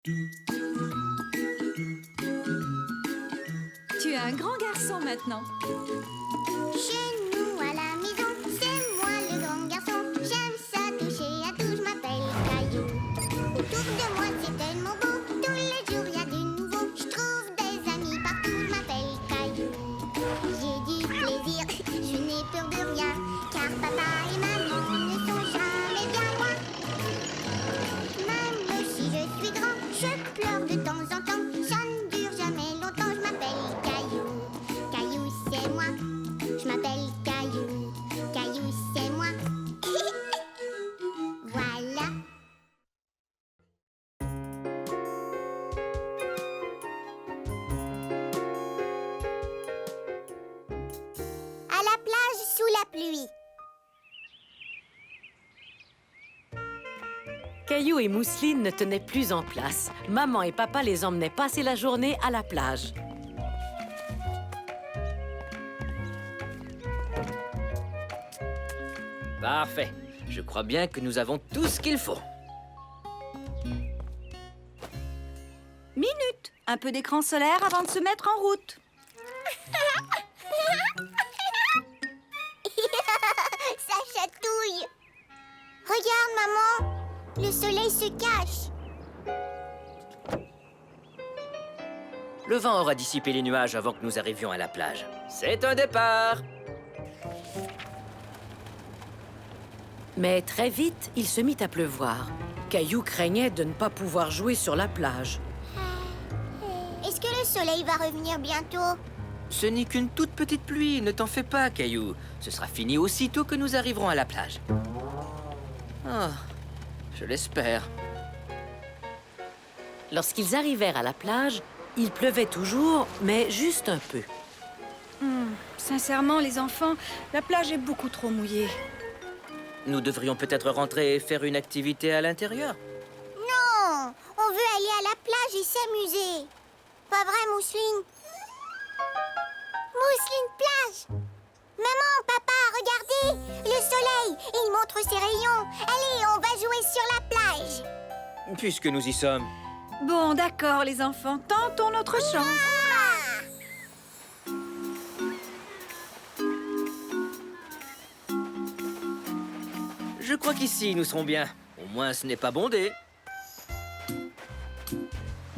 Tu es un grand garçon maintenant. Chez nous à la maison, c'est moi le grand garçon. J'aime ça toucher à tout, je m'appelle Caillou. Autour de moi c'est tellement beau, tous les jours y a du nouveau. Je trouve des amis partout, je m'appelle Caillou. J'ai du plaisir, je n'ai peur de rien, car papa et maman ne sont jamais bien loin. Même si je suis grand, je pleure de temps en temps. Ça ne dure jamais longtemps, je m'appelle Caillou. Caillou c'est moi, je m'appelle Caillou. Caillou c'est moi. Voilà. À la plage sous la pluie. Caillou et Mousseline ne tenaient plus en place. Maman et papa les emmenaient passer la journée à la plage. Parfait. Je crois bien que nous avons tout ce qu'il faut. Minute. Un peu d'écran solaire avant de se mettre en route. Ça chatouille. Regarde, maman. Le soleil se cache. Le vent aura dissipé les nuages avant que nous arrivions à la plage. C'est un départ! Mais très vite, il se mit à pleuvoir. Caillou craignait de ne pas pouvoir jouer sur la plage. Est-ce que le soleil va revenir bientôt? Ce n'est qu'une toute petite pluie, ne t'en fais pas, Caillou. Ce sera fini aussitôt que nous arriverons à la plage. Ah, je l'espère. Lorsqu'ils arrivèrent à la plage, il pleuvait toujours, mais juste un peu. Sincèrement, les enfants, la plage est beaucoup trop mouillée. Nous devrions peut-être rentrer et faire une activité à l'intérieur. Non, on veut aller à la plage et s'amuser. Pas vrai, Mousseline? Mousseline plage. Maman, papa, regardez, le soleil, il montre ses rayons. Allez, on va jouer sur la plage. Puisque nous y sommes. Bon, d'accord, les enfants, tentons notre chance. Ah! Je crois qu'ici, nous serons bien. Au moins, ce n'est pas bondé.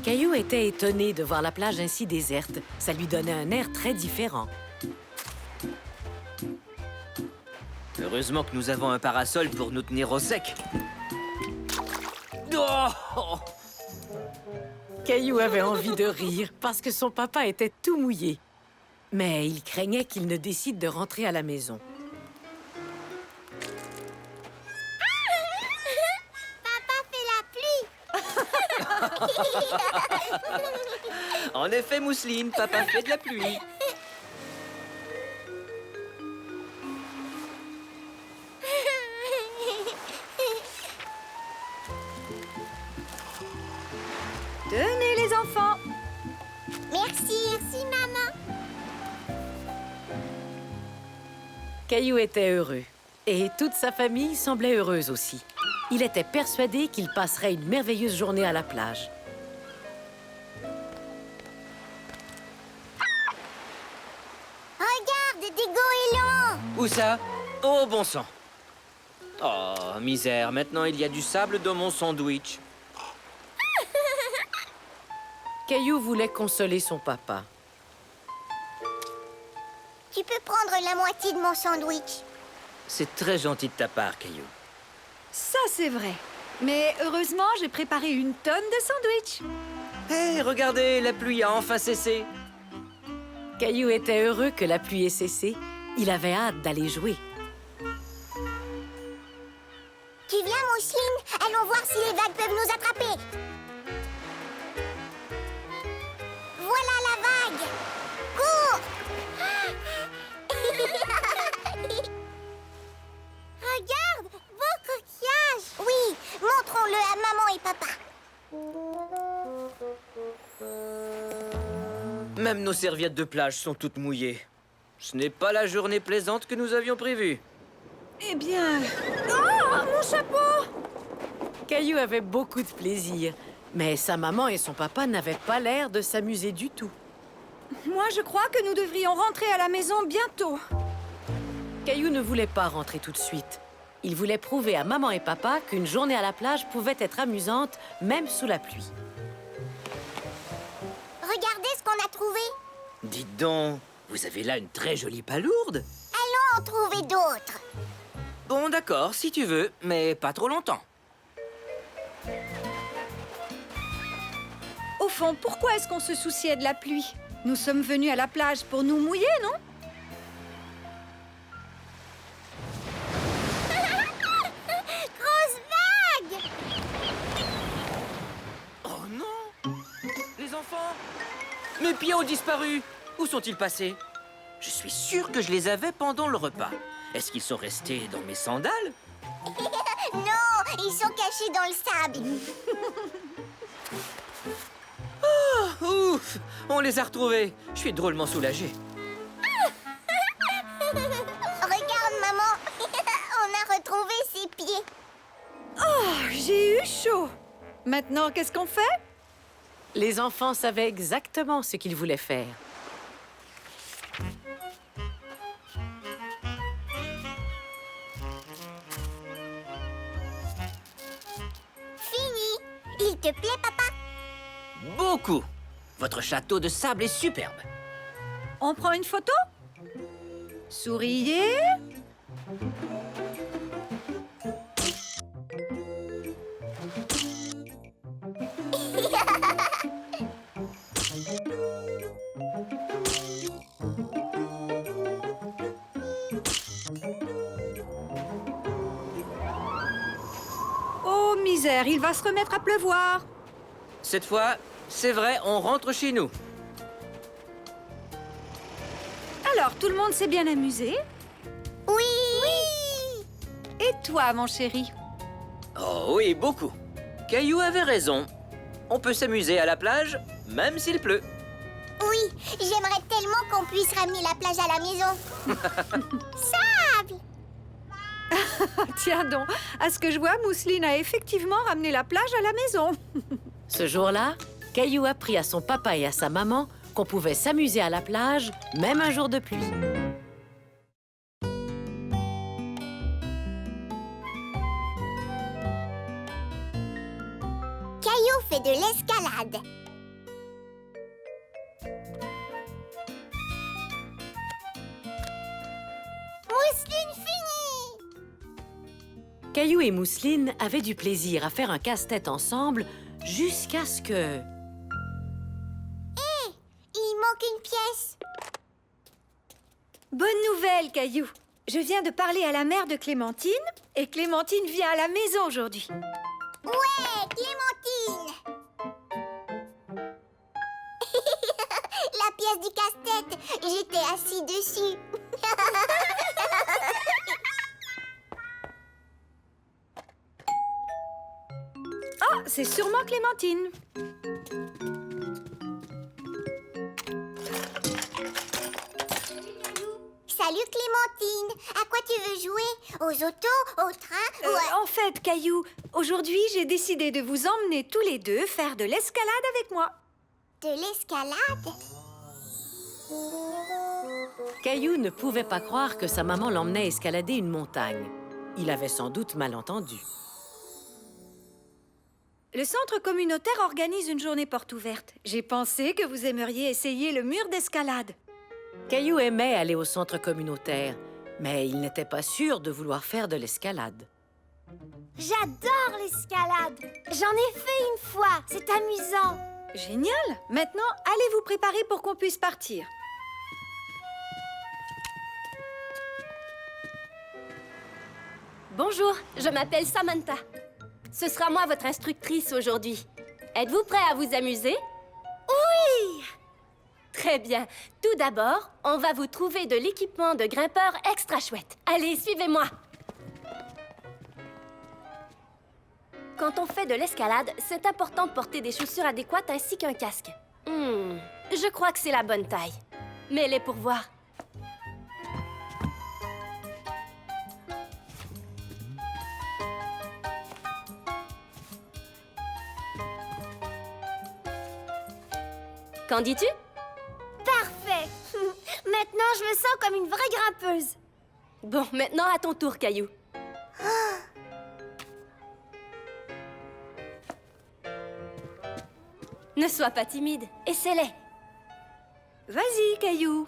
Caillou était étonné de voir la plage ainsi déserte. Ça lui donnait un air très différent. Heureusement que nous avons un parasol pour nous tenir au sec. Oh! Caillou avait envie de rire parce que son papa était tout mouillé. Mais il craignait qu'il ne décide de rentrer à la maison. Papa fait la pluie. En effet, Mousseline, papa fait de la pluie. Tenez, les enfants. Merci, maman. Caillou était heureux. Et toute sa famille semblait heureuse aussi. Il était persuadé qu'il passerait une merveilleuse journée à la plage. Regarde, des goélands. Où ça? Oh, bon sang. Oh, misère, maintenant il y a du sable dans mon sandwich. Caillou voulait consoler son papa. Tu peux prendre la moitié de mon sandwich. C'est très gentil de ta part, Caillou. Ça, c'est vrai. Mais heureusement, j'ai préparé une tonne de sandwichs. Hé, regardez, la pluie a enfin cessé. Caillou était heureux que la pluie ait cessé. Il avait hâte d'aller jouer. Tu viens, Mousseline? Allons voir si les vagues peuvent nous attraper. Voilà la vague. Cours! Regarde, beau coquillage. Oui, montrons-le à maman et papa. Même nos serviettes de plage sont toutes mouillées. Ce n'est pas la journée plaisante que nous avions prévue. Eh bien... Oh, mon chapeau! Caillou avait beaucoup de plaisir. Mais sa maman et son papa n'avaient pas l'air de s'amuser du tout. Moi, je crois que nous devrions rentrer à la maison bientôt. Caillou ne voulait pas rentrer tout de suite. Il voulait prouver à maman et papa qu'une journée à la plage pouvait être amusante, même sous la pluie. Regardez ce qu'on a trouvé. Dites donc, vous avez là une très jolie palourde. Allons en trouver d'autres. Bon, d'accord, si tu veux, mais pas trop longtemps. Au fond, pourquoi est-ce qu'on se souciait de la pluie? Nous sommes venus à la plage pour nous mouiller, non? Grosse vague! Oh non! Les enfants! Mes pieds ont disparu! Où sont-ils passés? Je suis sûr que je les avais pendant le repas. Est-ce qu'ils sont restés dans mes sandales? Non, ils sont cachés dans le sable. Ouf! On les a retrouvés. Je suis drôlement soulagé. Regarde, maman. On a retrouvé ses pieds. Oh, j'ai eu chaud. Maintenant, qu'est-ce qu'on fait? Les enfants savaient exactement ce qu'ils voulaient faire. Fini. Il te plaît, papa? Beaucoup! Votre château de sable est superbe. On prend une photo? Souriez. Oh, misère, il va se remettre à pleuvoir. Cette fois, c'est vrai, on rentre chez nous. Alors, tout le monde s'est bien amusé? Oui. Et toi, mon chéri? Oh oui, beaucoup. Caillou avait raison. On peut s'amuser à la plage, même s'il pleut. Oui, j'aimerais tellement qu'on puisse ramener la plage à la maison. Sable! Tiens donc, à ce que je vois, Mousseline a effectivement ramené la plage à la maison. Ce jour-là, Caillou apprit à son papa et à sa maman qu'on pouvait s'amuser à la plage, même un jour de pluie. Caillou fait de l'escalade. Mousseline finie! Caillou et Mousseline avaient du plaisir à faire un casse-tête ensemble jusqu'à ce que... Il manque une pièce. Bonne nouvelle, Caillou. Je viens de parler à la mère de Clémentine et Clémentine vient à la maison aujourd'hui. Ouais, Clémentine! La pièce du casse-tête, j'étais assis dessus. Ah, c'est sûrement Clémentine. Salut Clémentine, à quoi tu veux jouer? Aux autos, au train ou à... En fait, Caillou, aujourd'hui, j'ai décidé de vous emmener tous les deux faire de l'escalade avec moi. De l'escalade? Caillou ne pouvait pas croire que sa maman l'emmenait escalader une montagne. Il avait sans doute mal entendu. Le centre communautaire organise une journée porte ouverte. J'ai pensé que vous aimeriez essayer le mur d'escalade. Caillou aimait aller au centre communautaire, mais il n'était pas sûr de vouloir faire de l'escalade. J'adore l'escalade. J'en ai fait une fois, c'est amusant. Génial! Maintenant, allez vous préparer pour qu'on puisse partir. Bonjour, je m'appelle Samantha. Ce sera moi votre instructrice aujourd'hui. Êtes-vous prêt à vous amuser? Oui! Très bien. Tout d'abord, on va vous trouver de l'équipement de grimpeur extra chouette. Allez, suivez-moi. Quand on fait de l'escalade, c'est important de porter des chaussures adéquates ainsi qu'un casque. Je crois que c'est la bonne taille. Mets-les pour voir. Qu'en dis-tu? Parfait. Maintenant, je me sens comme une vraie grimpeuse. Bon, maintenant à ton tour, Caillou. Ne sois pas timide, essaie-les. Vas-y, Caillou.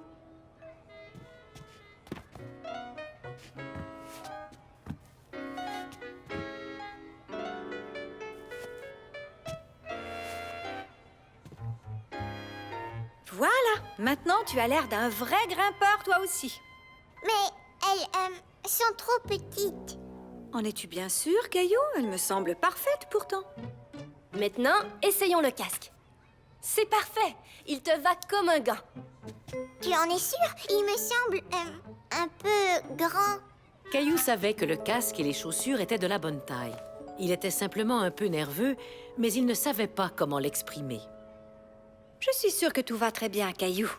Voilà, maintenant tu as l'air d'un vrai grimpeur toi aussi. Mais elles sont trop petites. En es-tu bien sûr, Caillou? Elle me semble parfaite pourtant. Maintenant, essayons le casque. C'est parfait, il te va comme un gant. Tu en es sûre? Il me semble un peu grand. Caillou savait que le casque et les chaussures étaient de la bonne taille. Il était simplement un peu nerveux, mais il ne savait pas comment l'exprimer. Je suis sûre que tout va très bien, Caillou.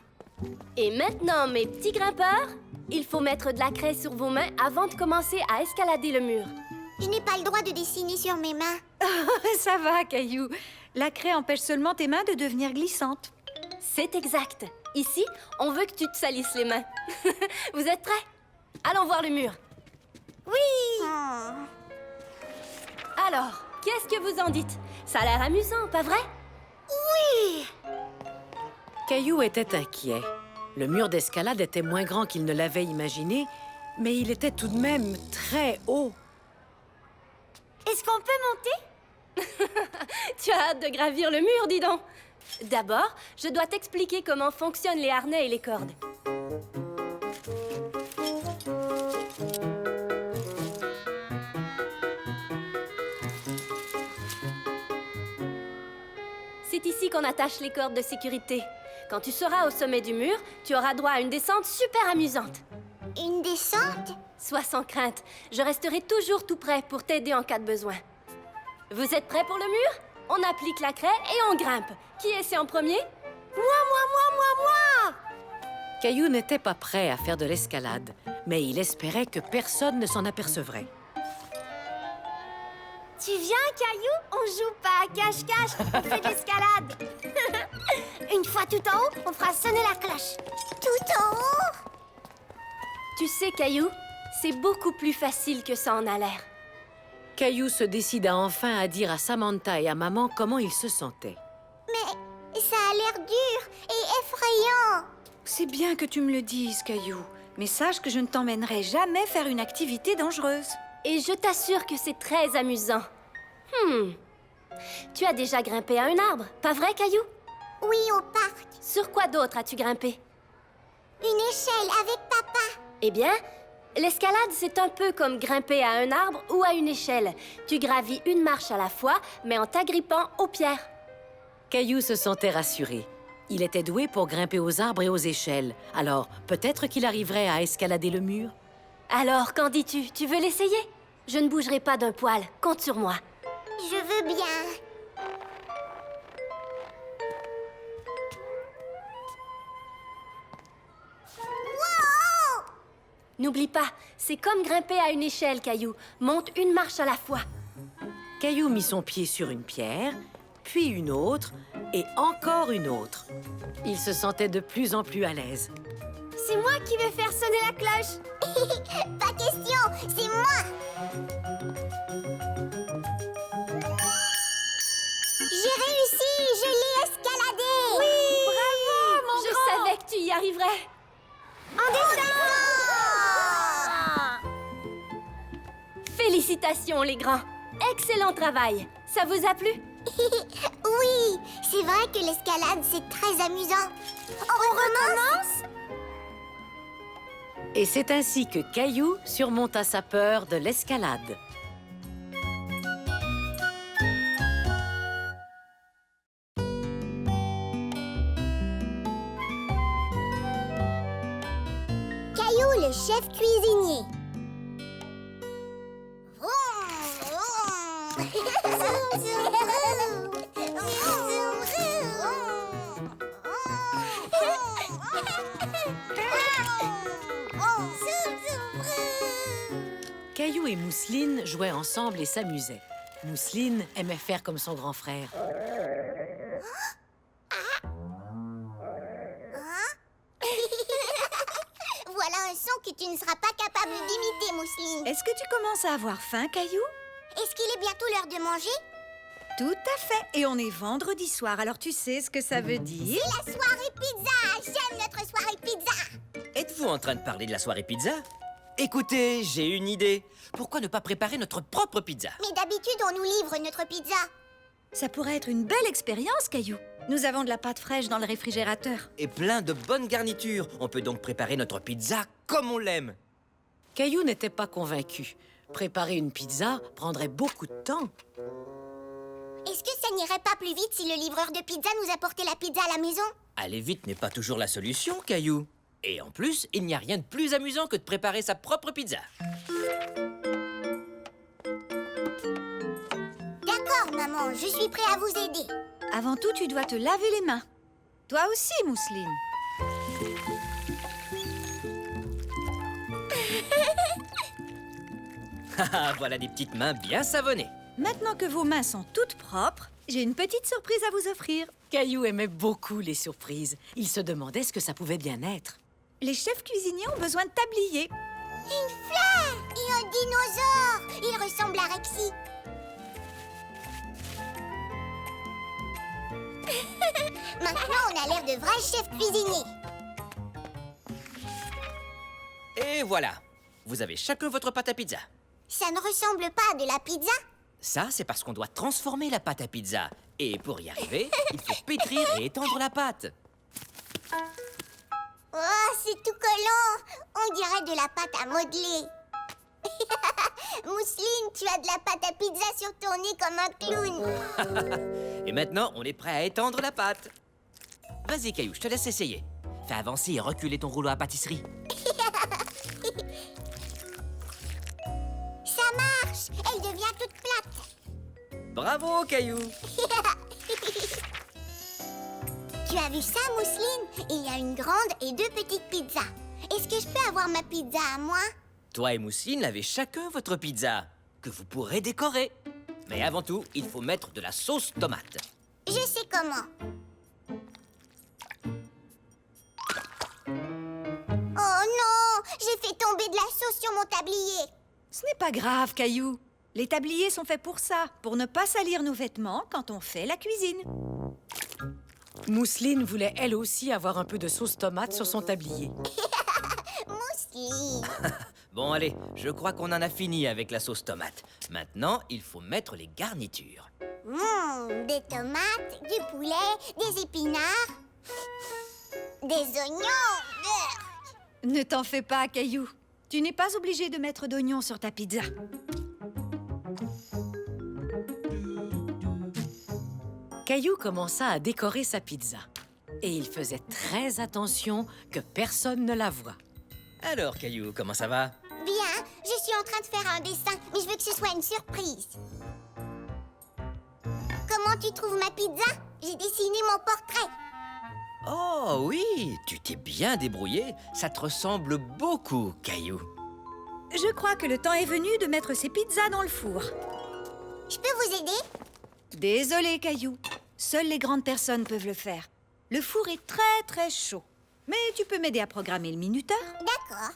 Et maintenant, mes petits grimpeurs, il faut mettre de la craie sur vos mains avant de commencer à escalader le mur. Je n'ai pas le droit de dessiner sur mes mains. Ça va, Caillou. La craie empêche seulement tes mains de devenir glissantes. C'est exact. Ici, on veut que tu te salisses les mains. Vous êtes prêts? Allons voir le mur. Oui. Alors, qu'est-ce que vous en dites? Ça a l'air amusant, pas vrai? Oui. Caillou était inquiet. Le mur d'escalade était moins grand qu'il ne l'avait imaginé, mais il était tout de même très haut. Est-ce qu'on peut monter? Tu as hâte de gravir le mur, dis donc. D'abord, je dois t'expliquer comment fonctionnent les harnais et les cordes. C'est ici qu'on attache les cordes de sécurité. Quand tu seras au sommet du mur, tu auras droit à une descente super amusante. Une descente? Sois sans crainte, je resterai toujours tout prêt pour t'aider en cas de besoin. Vous êtes prêts pour le mur? On applique la craie et on grimpe. Qui essaie en premier? Moi! Caillou n'était pas prêt à faire de l'escalade, mais il espérait que personne ne s'en apercevrait. Tu viens, Caillou? On joue pas à cache-cache, on fait de l'escalade. Une fois tout en haut, on fera sonner la cloche. Tout en haut? Tu sais, Caillou, c'est beaucoup plus facile que ça en a l'air. Caillou se décida enfin à dire à Samantha et à maman comment il se sentait. Mais ça a l'air dur et effrayant. C'est bien que tu me le dises, Caillou. Mais sache que je ne t'emmènerai jamais faire une activité dangereuse. Et je t'assure que c'est très amusant. Tu as déjà grimpé à un arbre, pas vrai, Caillou? Oui, au parc. Sur quoi d'autre as-tu grimpé? Une échelle avec papa. Eh bien, l'escalade, c'est un peu comme grimper à un arbre ou à une échelle. Tu gravis une marche à la fois, mais en t'agrippant aux pierres. Caillou se sentait rassuré. Il était doué pour grimper aux arbres et aux échelles. Alors, peut-être qu'il arriverait à escalader le mur? Alors, qu'en dis-tu? Tu veux l'essayer? Je ne bougerai pas d'un poil. Compte sur moi. Je veux bien. Wow! N'oublie pas, c'est comme grimper à une échelle, Caillou. Monte une marche à la fois. Caillou mit son pied sur une pierre, puis une autre, et encore une autre. Il se sentait de plus en plus à l'aise. C'est moi qui vais faire sonner la cloche. Pas question, c'est moi. J'ai réussi, je l'ai escaladé. Oui, bravo, mon Je grand. savais que tu y arriverais. En descend. Félicitations, les grands. Excellent travail. Ça vous a plu? Oui, c'est vrai que l'escalade, c'est très amusant. On recommence? Et c'est ainsi que Caillou surmonta sa peur de l'escalade. Caillou, le chef cuisinier. Caillou et Mousseline jouaient ensemble et s'amusaient. Mousseline aimait faire comme son grand frère. voilà un son que tu ne seras pas capable d'imiter, Mousseline. Est-ce que tu commences à avoir faim, Caillou? Est-ce qu'il est bientôt l'heure de manger? Tout à fait. Et on est vendredi soir, alors tu sais ce que ça veut dire? La soirée pizza! J'aime notre soirée pizza! Êtes-vous en train de parler de la soirée pizza? Écoutez, j'ai une idée. Pourquoi ne pas préparer notre propre pizza? Mais d'habitude, on nous livre notre pizza. Ça pourrait être une belle expérience, Caillou. Nous avons de la pâte fraîche dans le réfrigérateur. Et plein de bonnes garnitures. On peut donc préparer notre pizza comme on l'aime. Caillou n'était pas convaincu. Préparer une pizza prendrait beaucoup de temps. Est-ce que ça n'irait pas plus vite si le livreur de pizza nous apportait la pizza à la maison? Aller vite n'est pas toujours la solution, Caillou. Et en plus, il n'y a rien de plus amusant que de préparer sa propre pizza. D'accord, maman, je suis prêt à vous aider. Avant tout, tu dois te laver les mains. Toi aussi, Mousseline. Haha, voilà des petites mains bien savonnées. Maintenant que vos mains sont toutes propres, j'ai une petite surprise à vous offrir. Caillou aimait beaucoup les surprises. Il se demandait ce que ça pouvait bien être. Les chefs cuisiniers ont besoin de tabliers. Une fleur et un dinosaure. Il ressemble à Rexy. Maintenant, on a l'air de vrais chefs cuisiniers. Et voilà. Vous avez chacun votre pâte à pizza. Ça ne ressemble pas à de la pizza. Ça, c'est parce qu'on doit transformer la pâte à pizza. Et pour y arriver, il faut pétrir et étendre la pâte. Oh, c'est tout collant. On dirait de la pâte à modeler. Mousseline, tu as de la pâte à pizza sur ton nez comme un clown. Et maintenant, on est prêt à étendre la pâte. Vas-y, Caillou, je te laisse essayer. Fais avancer et reculer ton rouleau à pâtisserie. Ça marche. Elle devient toute plate. Bravo, Caillou. Tu as vu ça, Mousseline? Il y a une grande et deux petites pizzas. Est-ce que je peux avoir ma pizza à moi? Toi et Mousseline avez chacun votre pizza, que vous pourrez décorer. Mais avant tout, il faut mettre de la sauce tomate. Je sais comment. Oh non! J'ai fait tomber de la sauce sur mon tablier. Ce n'est pas grave, Caillou. Les tabliers sont faits pour ça, pour ne pas salir nos vêtements quand on fait la cuisine. Mousseline voulait elle aussi avoir un peu de sauce tomate sur son tablier. Mousseline. Bon, allez, je crois qu'on en a fini avec la sauce tomate. Maintenant, il faut mettre les garnitures. Des tomates, du poulet, des épinards, des oignons. Ne t'en fais pas, Caillou. Tu n'es pas obligé de mettre d'oignons sur ta pizza. Caillou commença à décorer sa pizza. Et il faisait très attention que personne ne la voie. Alors, Caillou, comment ça va? Bien, je suis en train de faire un dessin, mais je veux que ce soit une surprise. Comment tu trouves ma pizza? J'ai dessiné mon portrait. Oh oui, tu t'es bien débrouillé. Ça te ressemble beaucoup, Caillou. Je crois que le temps est venu de mettre ces pizzas dans le four. Je peux vous aider? Désolé, Caillou. Seules les grandes personnes peuvent le faire. Le four est très, très chaud. Mais tu peux m'aider à programmer le minuteur? D'accord.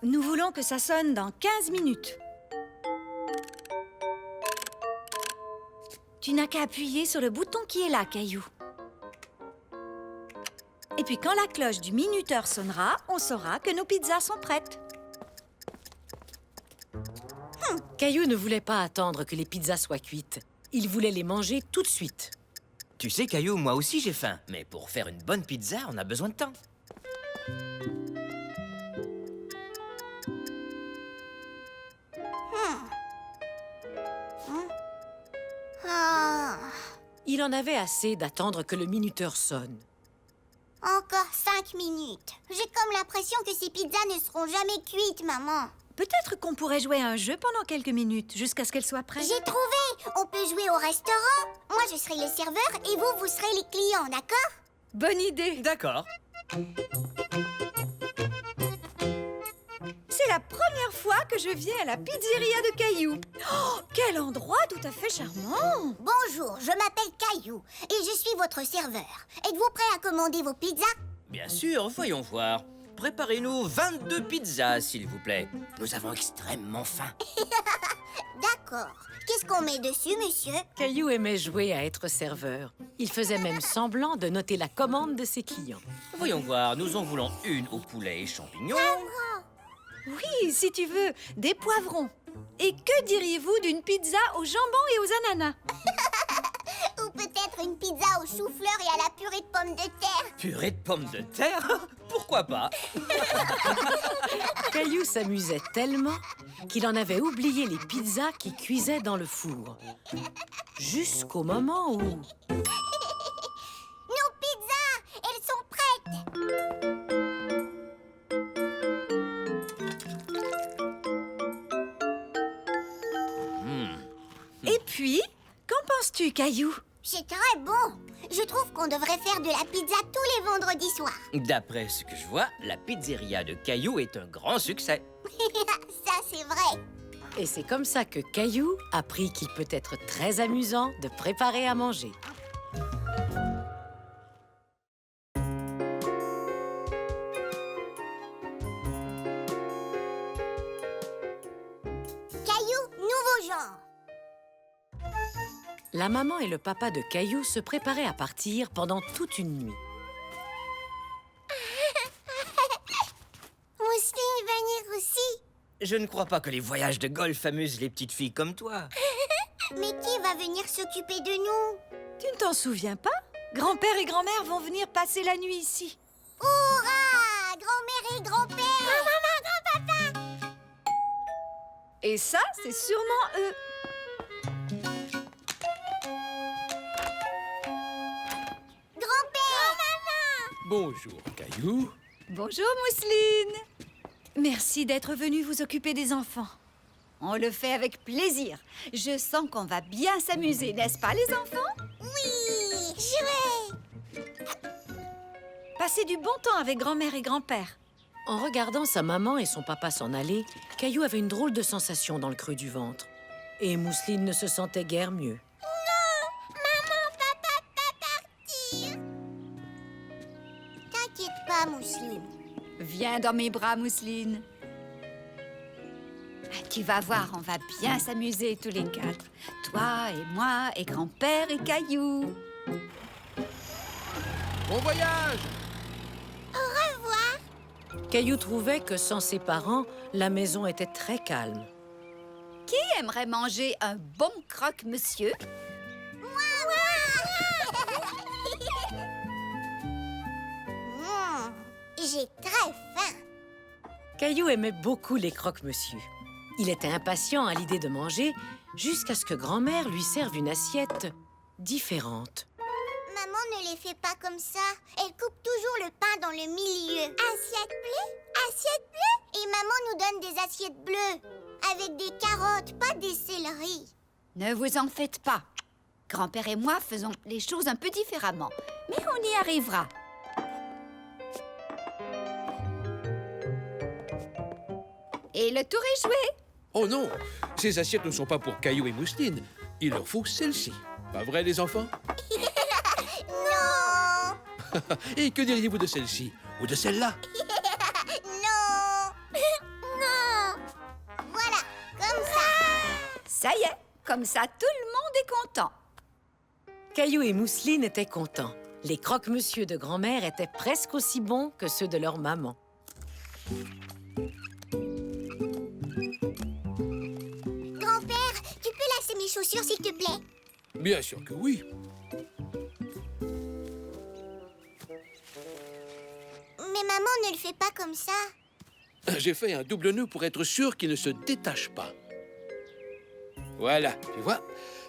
Nous voulons que ça sonne dans 15 minutes. Tu n'as qu'à appuyer sur le bouton qui est là, Caillou. Et puis quand la cloche du minuteur sonnera, on saura que nos pizzas sont prêtes. Caillou ne voulait pas attendre que les pizzas soient cuites. Il voulait les manger tout de suite. Tu sais, Caillou, moi aussi j'ai faim. Mais pour faire une bonne pizza, on a besoin de temps. Oh, Il en avait assez d'attendre que le minuteur sonne. encore 5 minutes. J'ai comme l'impression que ces pizzas ne seront jamais cuites, maman. Peut-être qu'on pourrait jouer à un jeu pendant quelques minutes, jusqu'à ce qu'elle soit prête. J'ai trouvé! On peut jouer au restaurant. Moi, je serai le serveur et vous, vous serez les clients, d'accord? Bonne idée! D'accord. C'est la première fois fois que je viens à la pizzeria de Caillou. Oh, quel endroit tout à fait charmant! Bonjour, je m'appelle Caillou et je suis votre serveur. Êtes-vous prêt à commander vos pizzas? Bien sûr, voyons voir. Préparez-nous 22 pizzas, s'il vous plaît. Nous avons extrêmement faim. D'accord. Qu'est-ce qu'on met dessus, monsieur? Caillou aimait jouer à être serveur. Il faisait même semblant de noter la commande de ses clients. Voyons voir, nous en voulons une au poulet et champignons. Oui, si tu veux, des poivrons. Et que diriez-vous d'une pizza au jambon et aux ananas? Ou peut-être une pizza au chou-fleur et à la purée de pommes de terre? Purée de pommes de terre? Pourquoi pas? Caillou s'amusait tellement qu'il en avait oublié les pizzas qui cuisaient dans le four. Jusqu'au moment où... Nos pizzas, elles sont prêtes! Et puis, qu'en penses-tu, Caillou? C'est très bon. Je trouve qu'on devrait faire de la pizza tous les vendredis soirs. D'après ce que je vois, la pizzeria de Caillou est un grand succès. Ça, c'est vrai. Et c'est comme ça que Caillou apprit qu'il peut être très amusant de préparer à manger. Caillou, nouveau genre. La maman et le papa de Caillou se préparaient à partir pendant toute une nuit. Mousseline venir aussi. Je ne crois pas que les voyages de golf amusent les petites filles comme toi. Mais qui va venir s'occuper de nous? Tu ne t'en souviens pas? Grand-père et grand-mère vont venir passer la nuit ici. Hurrah! Grand-mère et grand-père! Maman, grand-papa! Et ça, c'est sûrement eux. Grand-père! Maman! Bonjour, Caillou. Bonjour, Mousseline. Merci d'être venue vous occuper des enfants. On le fait avec plaisir. Je sens qu'on va bien s'amuser, n'est-ce pas, les enfants? Oui! Jouer! Passez du bon temps avec grand-mère et grand-père. En regardant sa maman et son papa s'en aller, Caillou avait une drôle de sensation dans le creux du ventre. Et Mousseline ne se sentait guère mieux. Maman, papa, pas partir! T'inquiète pas, Mousseline. Viens dans mes bras, Mousseline. Tu vas voir, on va bien s'amuser tous les quatre. Toi et moi et grand-père et Caillou. Bon voyage! Au revoir! Caillou trouvait que sans ses parents, la maison était très calme. Qui aimerait manger un bon croque-monsieur? J'ai très faim. Caillou aimait beaucoup les croque-monsieur. Il était impatient à l'idée de manger jusqu'à ce que grand-mère lui serve une assiette différente. Maman ne les fait pas comme ça. Elle coupe toujours le pain dans le milieu. Assiette bleue? Assiette bleue? Et maman nous donne des assiettes bleues. Avec des carottes, pas des céleris. Ne vous en faites pas. Grand-père et moi faisons les choses un peu différemment. Mais on y arrivera. Et le tour est joué. Oh non, ces assiettes ne sont pas pour Caillou et Mousseline. Il leur faut celle-ci. Pas vrai, les enfants? Non! Et que diriez-vous de celle-ci? Ou de celle-là? Non! Non! Voilà, comme ça. Ça y est, comme ça, tout le monde est content. Caillou et Mousseline étaient contents. Les croque-monsieur de grand-mère étaient presque aussi bons que ceux de leur maman. Grand-père, tu peux lasser mes chaussures, s'il te plaît? Bien sûr que oui. Mais maman ne le fait pas comme ça. J'ai fait un double nœud pour être sûr qu'il ne se détache pas. Voilà, tu vois?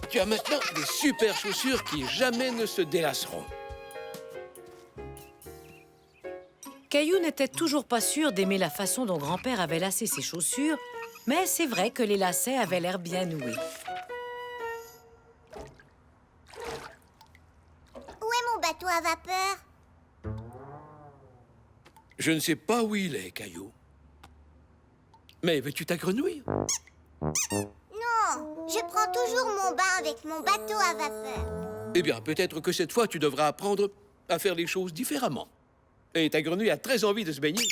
Tu as maintenant des super chaussures qui jamais ne se délasseront. Caillou n'était toujours pas sûr d'aimer la façon dont grand-père avait lacé ses chaussures, mais c'est vrai que les lacets avaient l'air bien noués. Où est mon bateau à vapeur? Je ne sais pas où il est, Caillou. Mais veux-tu ta grenouille? Non, je prends toujours mon bain avec mon bateau à vapeur. Eh bien, peut-être que cette fois, tu devras apprendre à faire les choses différemment. Et ta grenouille a très envie de se baigner.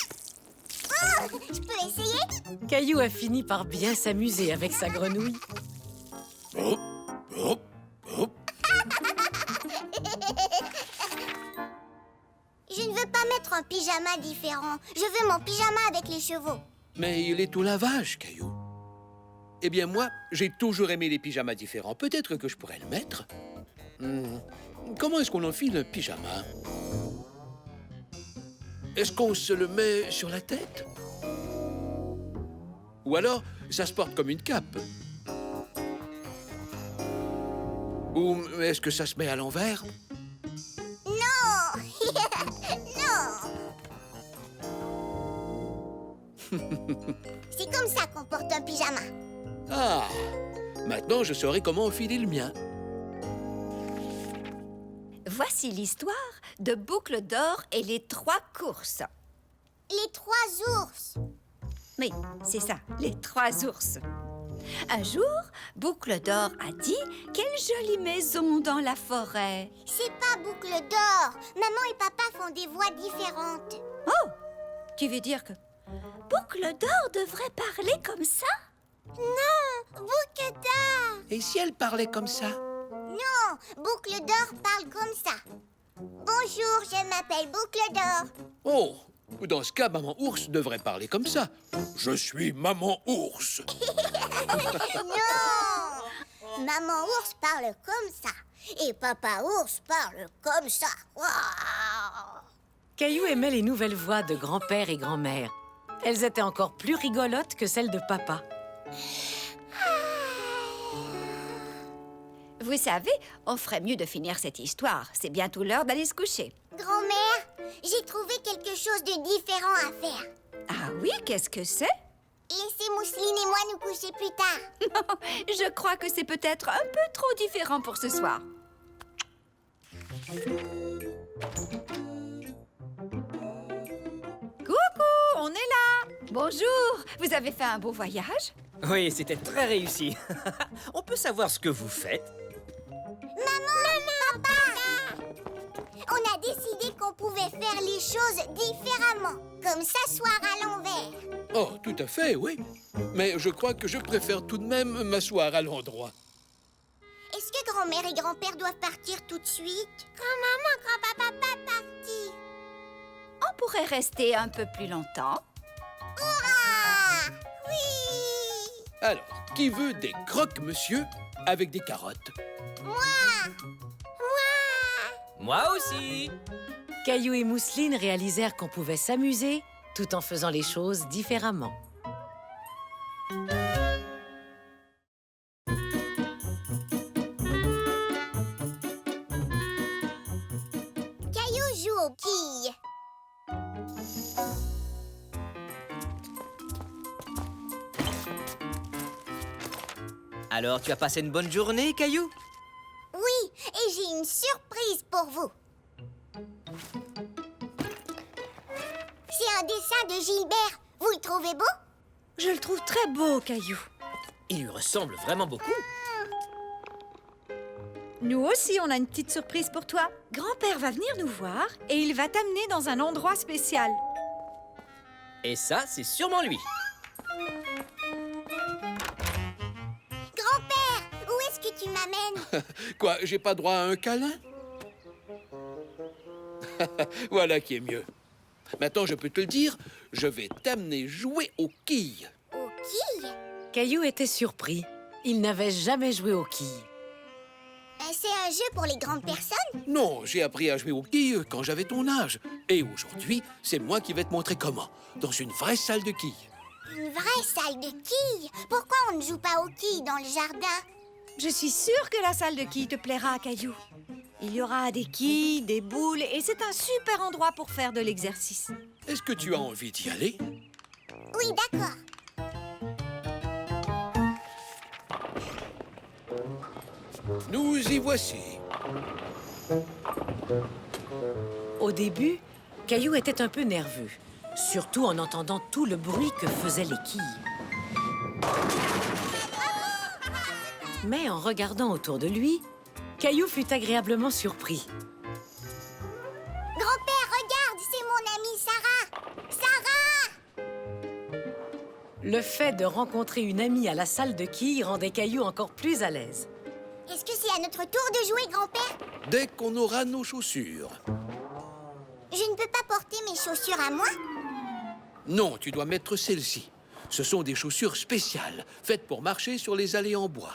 Oh, je peux essayer? Caillou a fini par bien s'amuser avec sa grenouille. Hop, hop, hop. Je ne veux pas mettre un pyjama différent. Je veux mon pyjama avec les chevaux. Mais il est au lavage, Caillou. Eh bien, moi, j'ai toujours aimé les pyjamas différents. Peut-être que je pourrais le mettre. Comment est-ce qu'on enfile un pyjama? Est-ce qu'on se le met sur la tête? Ou alors, ça se porte comme une cape? Ou est-ce que ça se met à l'envers? Non. C'est comme ça qu'on porte un pyjama. Ah! Maintenant, je saurai comment enfiler le mien. Voici l'histoire de Boucle d'Or et les 3 courses. Les 3 ours. Oui, c'est ça, les 3 ours. Un jour, Boucle d'Or a dit « Quelle jolie maison dans la forêt !» C'est pas Boucle d'Or. Maman et papa font des voix différentes. Oh! Tu veux dire que Boucle d'Or devrait parler comme ça? Non, Boucle d'Or. Et si elle parlait comme ça? Non, Boucle d'Or parle comme ça. Bonjour, je m'appelle Boucle d'Or. Oh! Dans ce cas, Maman Ours devrait parler comme ça. Je suis Maman Ours. Non! Maman ours parle comme ça. Et papa ours parle comme ça. Waouh! Caillou aimait les nouvelles voix de grand-père et grand-mère. Elles étaient encore plus rigolotes que celles de papa. Vous savez, on ferait mieux de finir cette histoire. C'est bientôt l'heure d'aller se coucher. Grand-mère, j'ai trouvé quelque chose de différent à faire. Ah oui, qu'est-ce que c'est? Laissez Mousseline et moi nous coucher plus tard. Je crois que c'est peut-être un peu trop différent pour ce soir. Coucou, on est là. Bonjour, vous avez fait un beau voyage? Oui, c'était très réussi. On peut savoir ce que vous faites? Maman, papa! On a décidé qu'on pouvait faire les choses différemment, comme s'asseoir à l'envers. Oh, tout à fait, oui. Mais je crois que je préfère tout de même m'asseoir à l'endroit. Est-ce que grand-mère et grand-père doivent partir tout de suite? Grand-maman, grand-papa, pas partis. On pourrait rester un peu plus longtemps. Hurrah! Oui! Alors, qui veut des croque-monsieur avec des carottes? Moi! Moi aussi. Caillou et Mousseline réalisèrent qu'on pouvait s'amuser tout en faisant les choses différemment. Caillou joue aux quilles. Alors, tu as passé une bonne journée, Caillou? Oui, et j'ai une surprise pour vous. C'est un dessin de Gilbert. Vous le trouvez beau? Je le trouve très beau, Caillou. Il lui ressemble vraiment beaucoup. Nous aussi, on a une petite surprise pour toi. Grand-père va venir nous voir et il va t'amener dans un endroit spécial. Et ça, c'est sûrement lui. Grand-père, où est-ce que tu m'amènes? Quoi, j'ai pas droit à un câlin? Voilà qui est mieux. Maintenant, je peux te le dire, je vais t'amener jouer aux quilles. Aux quilles? Caillou était surpris. Il n'avait jamais joué aux quilles. C'est un jeu pour les grandes personnes? Non, j'ai appris à jouer aux quilles quand j'avais ton âge. Et aujourd'hui, c'est moi qui vais te montrer comment. Dans une vraie salle de quilles. Une vraie salle de quilles? Pourquoi on ne joue pas aux quilles dans le jardin? Je suis sûre que la salle de quilles te plaira, Caillou. Il y aura des quilles, des boules et c'est un super endroit pour faire de l'exercice. Est-ce que tu as envie d'y aller? Oui, d'accord. Nous y voici. Au début, Caillou était un peu nerveux, surtout en entendant tout le bruit que faisaient les quilles. Mais en regardant autour de lui, Caillou fut agréablement surpris. Grand-père, regarde, c'est mon amie Sarah. Sarah! Le fait de rencontrer une amie à la salle de quilles rendait Caillou encore plus à l'aise. Est-ce que c'est à notre tour de jouer, grand-père? Dès qu'on aura nos chaussures. Je ne peux pas porter mes chaussures à moi? Non, tu dois mettre celles-ci. Ce sont des chaussures spéciales, faites pour marcher sur les allées en bois.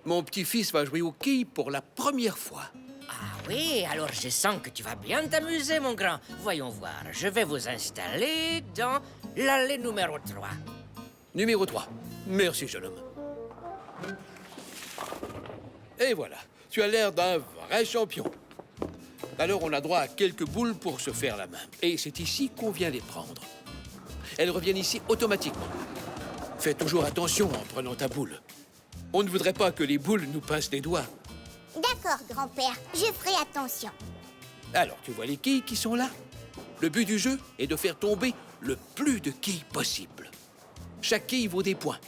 Mon petit-fils va jouer aux quilles pour la première fois. Ah oui, alors je sens que tu vas bien t'amuser, mon grand. Voyons voir, je vais vous installer dans l'allée numéro 3. Numéro 3. Merci, jeune homme. Et voilà, tu as l'air d'un vrai champion. Alors on a droit à quelques boules pour se faire la main. Et c'est ici qu'on vient les prendre. Elles reviennent ici automatiquement. Fais toujours attention en prenant ta boule. On ne voudrait pas que les boules nous pincent les doigts. D'accord, grand-père, je ferai attention. Alors, tu vois les quilles qui sont là? Le but du jeu est de faire tomber le plus de quilles possible. Chaque quille vaut des points.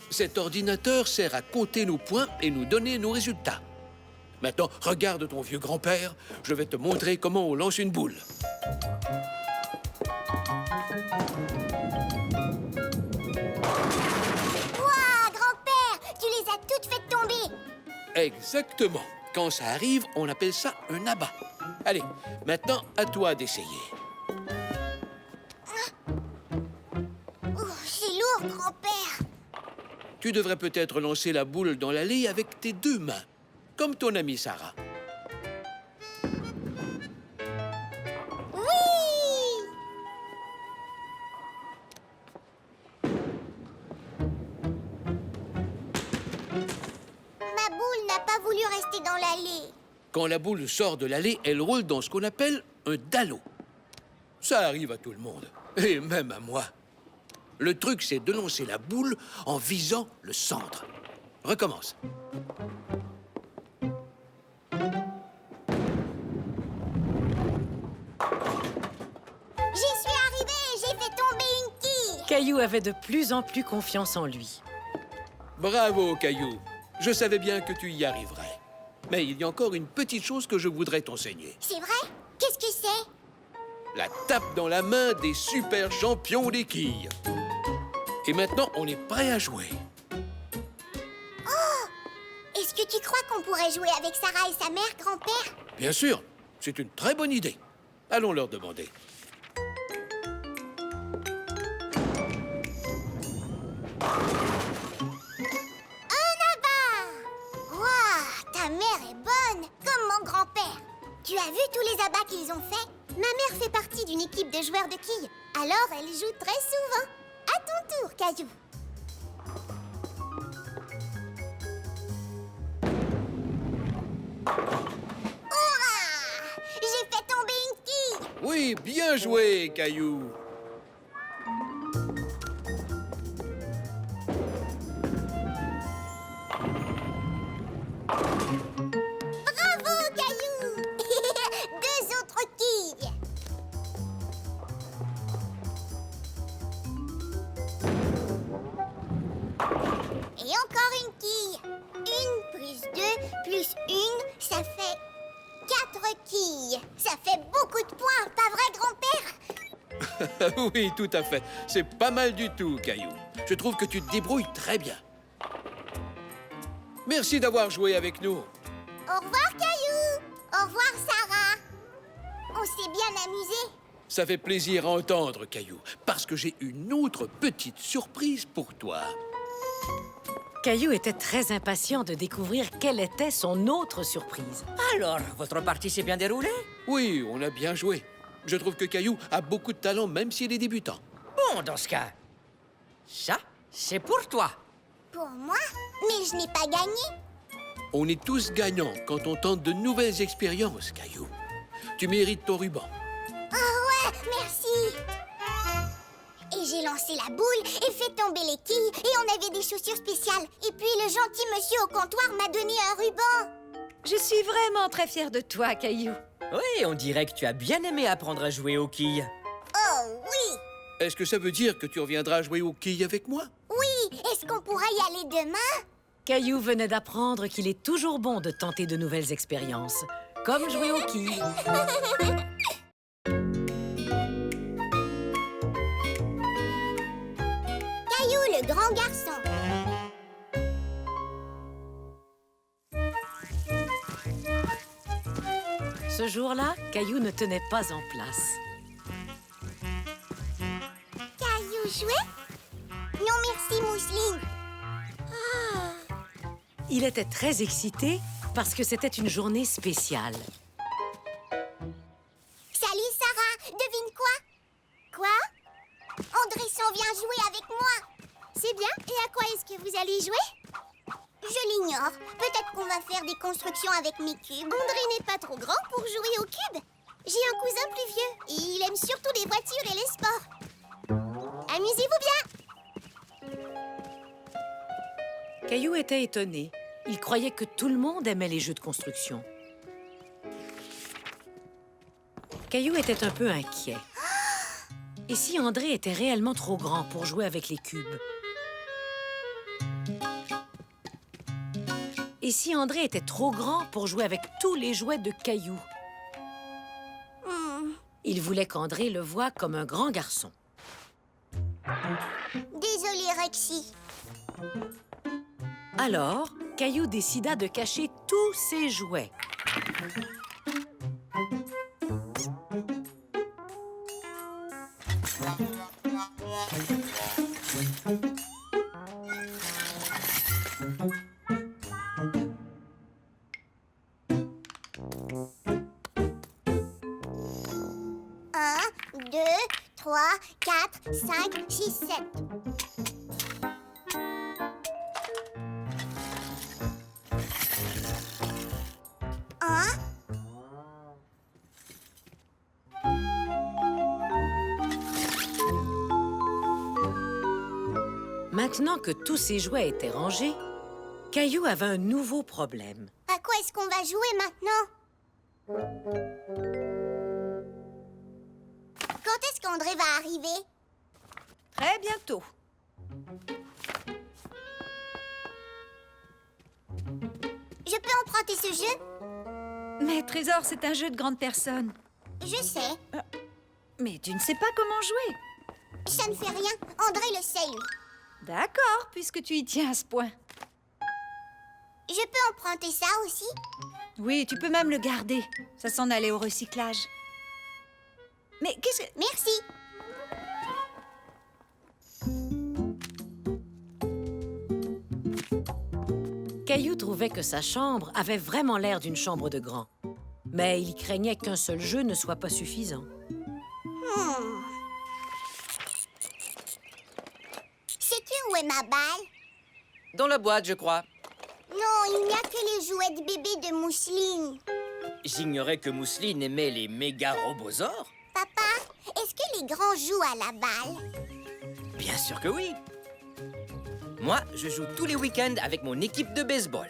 Cet ordinateur sert à compter nos points et nous donner nos résultats. Maintenant, regarde ton vieux grand-père. Je vais te montrer comment on lance une boule. Ouah, grand-père, tu les as toutes faites tomber. Exactement. Quand ça arrive, on appelle ça un abat. Allez, maintenant, à toi d'essayer. C'est lourd, grand-père. Tu devrais peut-être lancer la boule dans l'allée avec tes deux mains, comme ton amie Sarah. Oui! Ma boule n'a pas voulu rester dans l'allée. Quand la boule sort de l'allée, elle roule dans ce qu'on appelle un dallo. Ça arrive à tout le monde, et même à moi. Le truc, c'est de lancer la boule en visant le centre. Recommence. J'y suis arrivée, j'ai fait tomber une quille. Caillou avait de plus en plus confiance en lui. Bravo, Caillou. Je savais bien que tu y arriverais. Mais il y a encore une petite chose que je voudrais t'enseigner. C'est vrai? Qu'est-ce que c'est? La tape dans la main des super champions des quilles. Et maintenant, on est prêt à jouer. Est-ce que tu crois qu'on pourrait jouer avec Sarah et sa mère, grand-père? Bien sûr, c'est une très bonne idée. Allons leur demander. Ouah, ta mère est bonne, comme mon grand-père. Tu as vu tous les abats qu'ils ont faits? Ma mère fait partie d'une équipe de joueurs de quilles. Alors elle joue très souvent. À ton tour, Caillou. Hurrah! J'ai fait tomber une quille. Oui, bien joué, Caillou. Bravo, Caillou. Deux autres quilles. Et encore une quille. Une plus deux plus une, ça fait 4 quilles. Ça fait beaucoup de points, pas vrai, grand-père? Oui, tout à fait. C'est pas mal du tout, Caillou. Je trouve que tu te débrouilles très bien. Merci d'avoir joué avec nous. Au revoir, Caillou. Au revoir, Sarah. On s'est bien amusé. Ça fait plaisir à entendre, Caillou, parce que j'ai une autre petite surprise pour toi. Caillou était très impatient de découvrir quelle était son autre surprise. Alors, votre partie s'est bien déroulée? Oui, on a bien joué. Je trouve que Caillou a beaucoup de talent, même s'il est débutant. Bon, dans ce cas, ça, c'est pour toi. Pour moi? Mais je n'ai pas gagné. On est tous gagnants quand on tente de nouvelles expériences, Caillou. Tu mérites ton ruban. Oh ouais, merci. Et j'ai lancé la boule et fait tomber les quilles et on avait des chaussures spéciales. Et puis le gentil monsieur au comptoir m'a donné un ruban. Je suis vraiment très fière de toi, Caillou. Oui, on dirait que tu as bien aimé apprendre à jouer aux quilles. Oh oui. Est-ce que ça veut dire que tu reviendras jouer aux quilles avec moi? Oui, est-ce qu'on pourra y aller demain? Caillou venait d'apprendre qu'il est toujours bon de tenter de nouvelles expériences, comme jouer aux quilles. Caillou le grand garçon. Ce jour-là, Caillou ne tenait pas en place. Caillou jouet? Non merci, Mousseline. Il était très excité parce que c'était une journée spéciale. Salut Sarah, devine quoi? Quoi? André s'en vient jouer avec moi. C'est bien, et à quoi est-ce que vous allez jouer? Je l'ignore. Peut-être qu'on va faire des constructions avec mes cubes. André n'est pas trop grand pour jouer aux cubes. J'ai un cousin plus vieux, et il aime surtout les voitures et les sports. Amusez-vous bien! Caillou était étonné. Il croyait que tout le monde aimait les jeux de construction. Caillou était un peu inquiet. Et si André était réellement trop grand pour jouer avec les cubes? Et si André était trop grand pour jouer avec tous les jouets de Caillou? Il voulait qu'André le voie comme un grand garçon. Désolée, Rexy. Alors, Caillou décida de cacher tous ses jouets. Un, 2, 3, 4, 5, 6, 7. Maintenant que tous ses jouets étaient rangés, Caillou avait un nouveau problème. À quoi est-ce qu'on va jouer maintenant? Quand est-ce qu'André va arriver? Très bientôt. Je peux emprunter ce jeu? Mais Trésor, c'est un jeu de grande personne. Je sais. Mais tu ne sais pas comment jouer. Ça ne fait rien. André le sait, lui. D'accord, puisque tu y tiens à ce point. Je peux emprunter ça aussi? Oui, tu peux même le garder. Ça s'en allait au recyclage. Mais qu'est-ce que... Merci. Caillou trouvait que sa chambre avait vraiment l'air d'une chambre de grand. Mais il craignait qu'un seul jeu ne soit pas suffisant. Sais-tu où est ma balle? Dans la boîte, je crois. Non, il n'y a que les jouets de bébé de Mousseline. J'ignorais que Mousseline aimait les méga robosaures. Papa, est-ce que les grands jouent à la balle? Bien sûr que oui. Moi, je joue tous les week-ends avec mon équipe de baseball.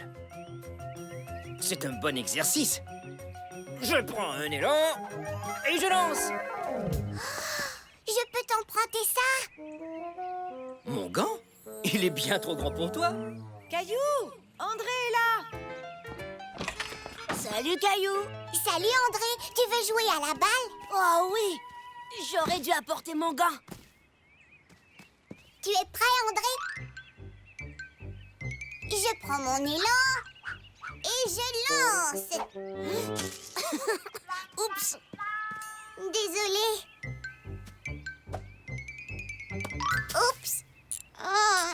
C'est un bon exercice. Je prends un élan et je lance. Je peux t'emprunter ça? Mon gant? Il est bien trop grand pour toi. Caillou! André est là! Salut, Caillou. Salut, André. Tu veux jouer à la balle? Oh oui, j'aurais dû apporter mon gant. Tu es prêt, André? Je prends mon élan et je lance. Oups. Désolée. Oups. Oh.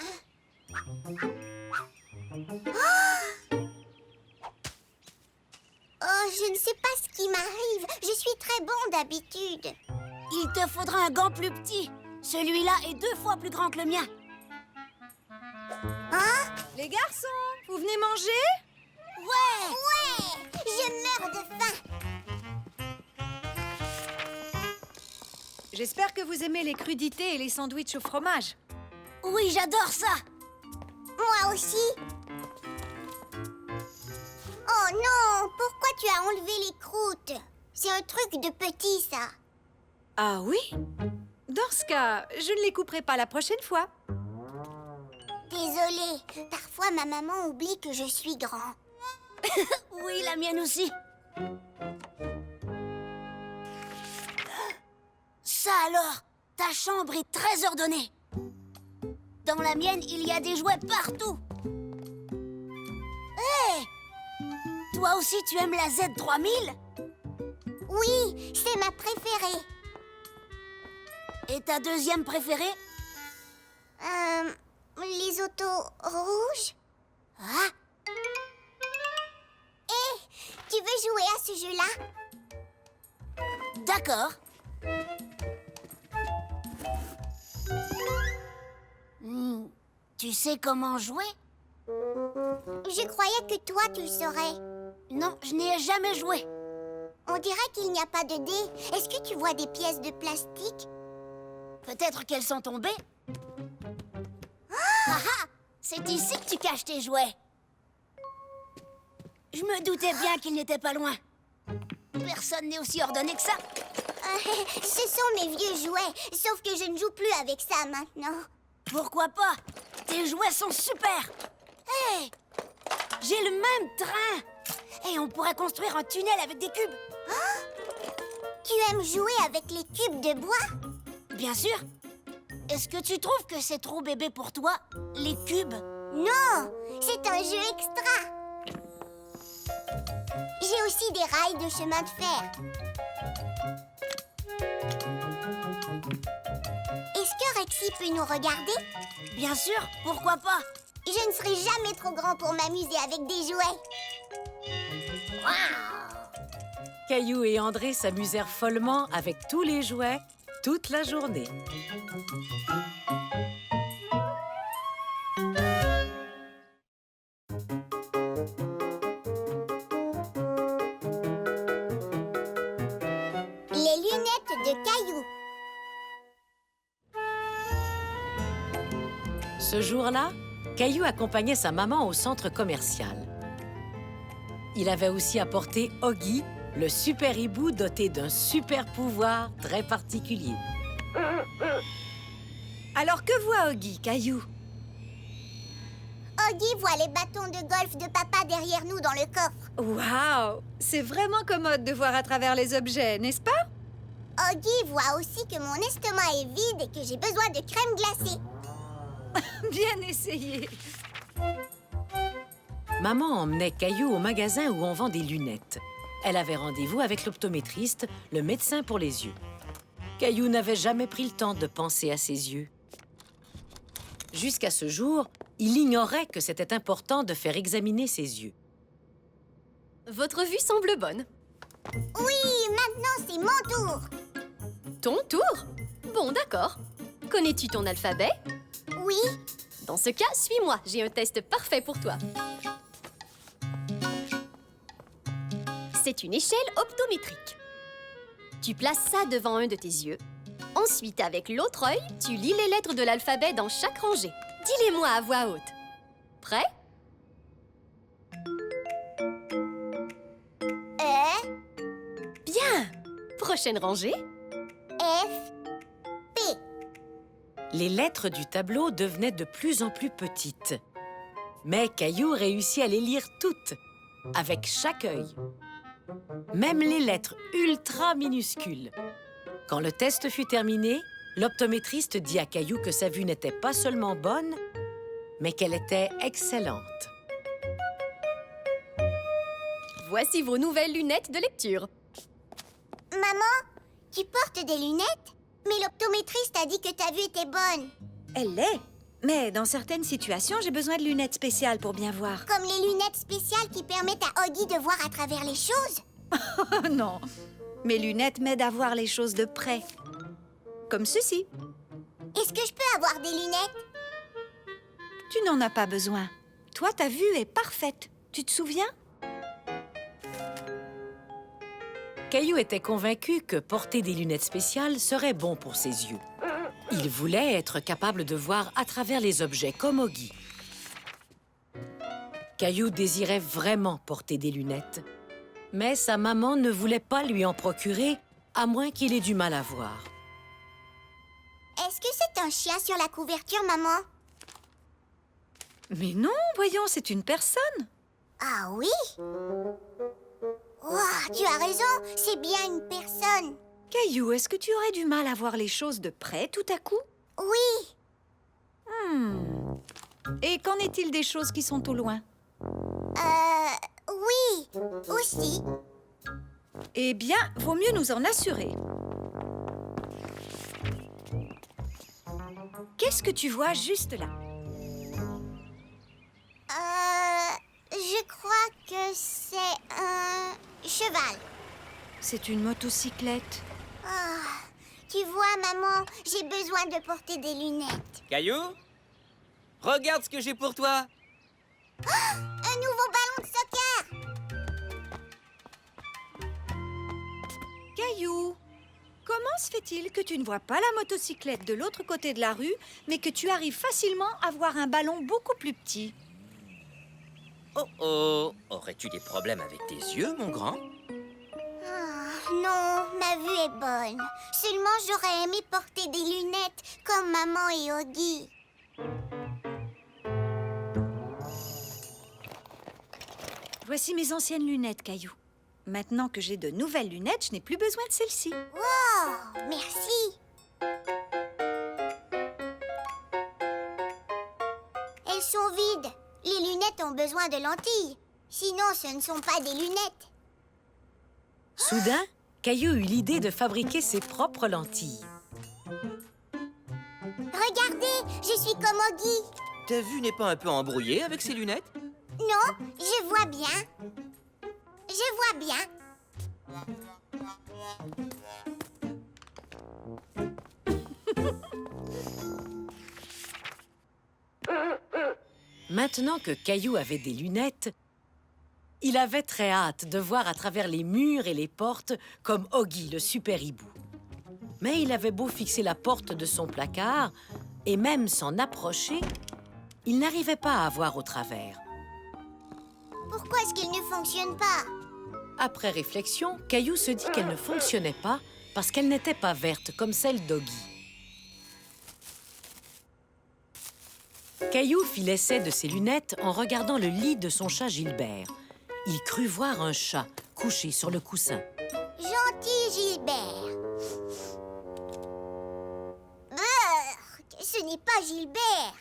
Oh, je ne sais pas ce qui m'arrive. Je suis très bon d'habitude. Il te faudra un gant plus petit. Celui-là est 2 fois plus grand que le mien. Hein? Les garçons, vous venez manger? Ouais! Ouais! Je meurs de faim. J'espère que vous aimez les crudités et les sandwichs au fromage. Oui, j'adore ça. Moi aussi. Oh non! Pourquoi tu as enlevé les croûtes? C'est un truc de petit, ça. Ah oui? Dans ce cas, je ne les couperai pas la prochaine fois. Désolée. Désolée. Parfois, ma maman oublie que je suis grand. Oui, la mienne aussi. Ça alors, ta chambre est très ordonnée. Dans la mienne, il y a des jouets partout. Hé! Toi aussi, tu aimes la Z3000? Oui, c'est ma préférée. Et ta deuxième préférée? Les autos rouges. Ah! Hé, tu veux jouer à ce jeu-là? D'accord. Tu sais comment jouer? Je croyais que toi, tu le saurais. Non, je n'y ai jamais joué. On dirait qu'il n'y a pas de dés. Est-ce que tu vois des pièces de plastique? Peut-être qu'elles sont tombées. Ah ah! C'est ici que tu caches tes jouets. Je me doutais bien qu'ils n'étaient pas loin. Personne n'est aussi ordonné que ça. Ce sont mes vieux jouets, sauf que je ne joue plus avec ça maintenant. Pourquoi pas? Tes jouets sont super. Hé! J'ai le même train. Et on pourrait construire un tunnel avec des cubes. Tu aimes jouer avec les cubes de bois? Bien sûr. Est-ce que tu trouves que c'est trop bébé pour toi, les cubes? Non, c'est un jeu extra. J'ai aussi des rails de chemin de fer. Est-ce que Rexy peut nous regarder? Bien sûr, pourquoi pas? Je ne serai jamais trop grand pour m'amuser avec des jouets. Caillou et André s'amusèrent follement avec tous les jouets toute la journée. Les lunettes de Caillou. Ce jour-là, Caillou accompagnait sa maman au centre commercial. Il avait aussi apporté Oggy, le super hibou doté d'un super pouvoir très particulier. Alors que voit Oggy, Caillou? Oggy voit les bâtons de golf de papa derrière nous dans le coffre. Waouh! C'est vraiment commode de voir à travers les objets, n'est-ce pas? Oggy voit aussi que mon estomac est vide et que j'ai besoin de crème glacée. Bien essayé! Maman emmenait Caillou au magasin où on vend des lunettes. Elle avait rendez-vous avec l'optométriste, le médecin pour les yeux. Caillou n'avait jamais pris le temps de penser à ses yeux. Jusqu'à ce jour, il ignorait que c'était important de faire examiner ses yeux. Votre vue semble bonne. Oui, maintenant c'est mon tour. Ton tour? Bon, d'accord. Connais-tu ton alphabet? Oui, Dans ce cas, suis-moi. J'ai un test parfait pour toi. C'est une échelle optométrique. Tu places ça devant un de tes yeux. Ensuite, avec l'autre œil, tu lis les lettres de l'alphabet dans chaque rangée. Dis-les-moi à voix haute. Prêt? Bien! Prochaine rangée. F, P. Les lettres du tableau devenaient de plus en plus petites. Mais Caillou réussit à les lire toutes, avec chaque œil. Même les lettres ultra minuscules. Quand le test fut terminé, l'optométriste dit à Caillou que sa vue n'était pas seulement bonne, mais qu'elle était excellente. Voici vos nouvelles lunettes de lecture. Maman, tu portes des lunettes? Mais l'optométriste a dit que ta vue était bonne. Elle l'est, mais dans certaines situations, j'ai besoin de lunettes spéciales pour bien voir. Comme les lunettes spéciales qui permettent à Oggy de voir à travers les choses. Oh non! Mes lunettes m'aident à voir les choses de près. Comme ceci. Est-ce que je peux avoir des lunettes? Tu n'en as pas besoin. Toi, ta vue est parfaite. Tu te souviens? Caillou était convaincu que porter des lunettes spéciales serait bon pour ses yeux. Il voulait être capable de voir à travers les objets comme Oggy. Caillou désirait vraiment porter des lunettes. Mais sa maman ne voulait pas lui en procurer, à moins qu'il ait du mal à voir. Est-ce que c'est un chien sur la couverture, maman? Mais non, voyons, c'est une personne. Ah oui? Ouah, tu as raison, c'est bien une personne. Caillou, est-ce que tu aurais du mal à voir les choses de près tout à coup? Oui, Et qu'en est-il des choses qui sont au loin? oui, aussi. Eh bien, vaut mieux nous en assurer. Qu'est-ce que tu vois juste là? Je crois que c'est un cheval. C'est une motocyclette. Ah, tu vois, maman, j'ai besoin de porter des lunettes. Caillou, regarde ce que j'ai pour toi. Un nouveau ballon de soccer! Caillou, comment se fait-il que tu ne vois pas la motocyclette de l'autre côté de la rue, mais que tu arrives facilement à voir un ballon beaucoup plus petit? Oh oh, aurais-tu des problèmes avec tes yeux, mon grand? Ah, non, ma vue est bonne. Seulement, j'aurais aimé porter des lunettes comme maman et Oggy. Voici mes anciennes lunettes, Caillou. Maintenant que j'ai de nouvelles lunettes, je n'ai plus besoin de celles-ci. Oh, merci. Elles sont vides. Les lunettes ont besoin de lentilles. Sinon, ce ne sont pas des lunettes. Soudain, Caillou eut l'idée de fabriquer ses propres lentilles. Regardez, je suis comme Oggy. Ta vue n'est pas un peu embrouillée avec ces lunettes? Non, je vois bien. Je vois bien. Maintenant que Caillou avait des lunettes, il avait très hâte de voir à travers les murs et les portes comme Oggy, le super hibou. Mais il avait beau fixer la porte de son placard et même s'en approcher, il n'arrivait pas à voir au travers. Pourquoi est-ce qu'il ne fonctionne pas? Après réflexion, Caillou se dit qu'elle ne fonctionnait pas parce qu'elle n'était pas verte comme celle d'Oggy. Caillou fit l'essai de ses lunettes en regardant le lit de son chat Gilbert. Il crut voir un chat couché sur le coussin. Gentil Gilbert. Brrr, ce n'est pas Gilbert.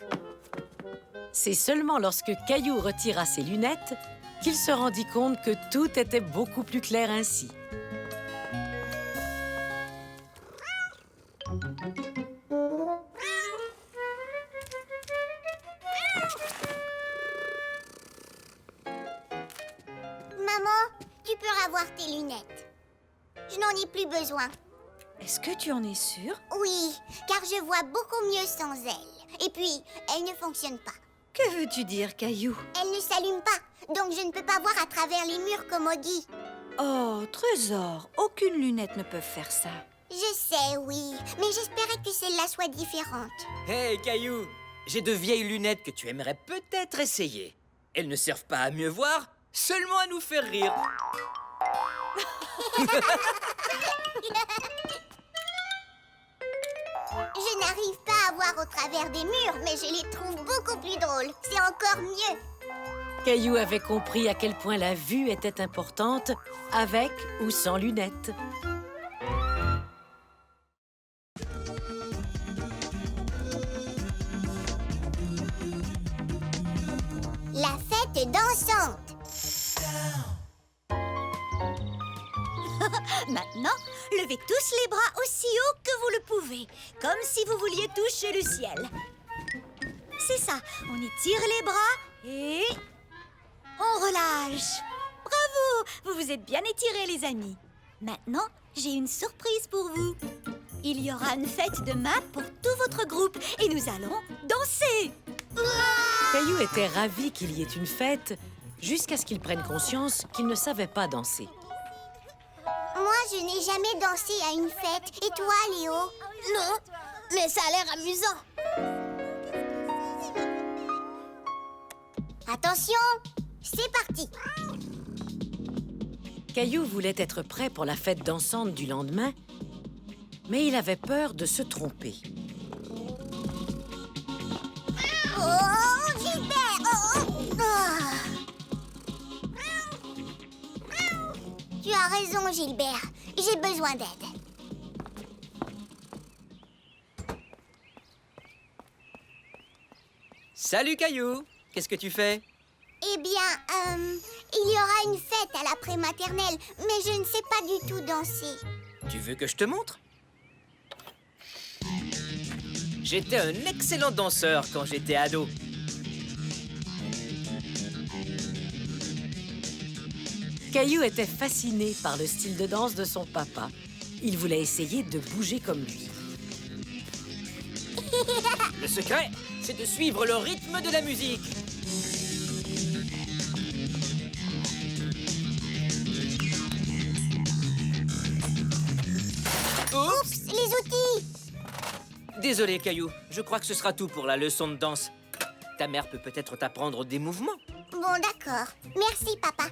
C'est seulement lorsque Caillou retira ses lunettes qu'il se rendit compte que tout était beaucoup plus clair ainsi. Maman, tu peux avoir tes lunettes. Je n'en ai plus besoin. Est-ce que tu en es sûre? Oui, car je vois beaucoup mieux sans elles. Et puis, elles ne fonctionnent pas. Que veux-tu dire, Caillou? Elles ne s'allument pas, donc je ne peux pas voir à travers les murs comme Oggy. Oh, trésor, aucune lunette ne peut faire ça. Je sais, oui, mais j'espérais que celle-là soit différente. Hey, Caillou, j'ai de vieilles lunettes que tu aimerais peut-être essayer. Elles ne servent pas à mieux voir, seulement à nous faire rire. Je n'arrive pas à voir au travers des murs, mais je les trouve beaucoup plus drôles. C'est encore mieux. Caillou avait compris à quel point la vue était importante, avec ou sans lunettes. La fête dansante. Maintenant, levez tous les bras aussi haut que vous le pouvez, comme si vous vouliez toucher le ciel. C'est ça, on étire les bras et on relâche. Bravo, vous vous êtes bien étirés, les amis. Maintenant, j'ai une surprise pour vous. Il y aura une fête demain pour tout votre groupe et nous allons danser. Caillou était ravi qu'il y ait une fête, jusqu'à ce qu'il prenne conscience qu'il ne savait pas danser. Moi, je n'ai jamais dansé à une fête. Et toi, Léo? Non, mais ça a l'air amusant. Attention, c'est parti. Caillou voulait être prêt pour la fête dansante du lendemain, mais il avait peur de se tromper. Oh, Gilbert! raison, Gilbert. J'ai besoin d'aide. Salut, Caillou. Qu'est-ce que tu fais? Eh bien, il y aura une fête à la prématernelle, mais je ne sais pas du tout danser. Tu veux que je te montre? J'étais un excellent danseur quand j'étais ado. Caillou était fasciné par le style de danse de son papa. Il voulait essayer de bouger comme lui. Le secret, c'est de suivre le rythme de la musique. Oups! Les outils! Désolé, Caillou. Je crois que ce sera tout pour la leçon de danse. Ta mère peut peut-être t'apprendre des mouvements. Bon, d'accord. Merci, papa.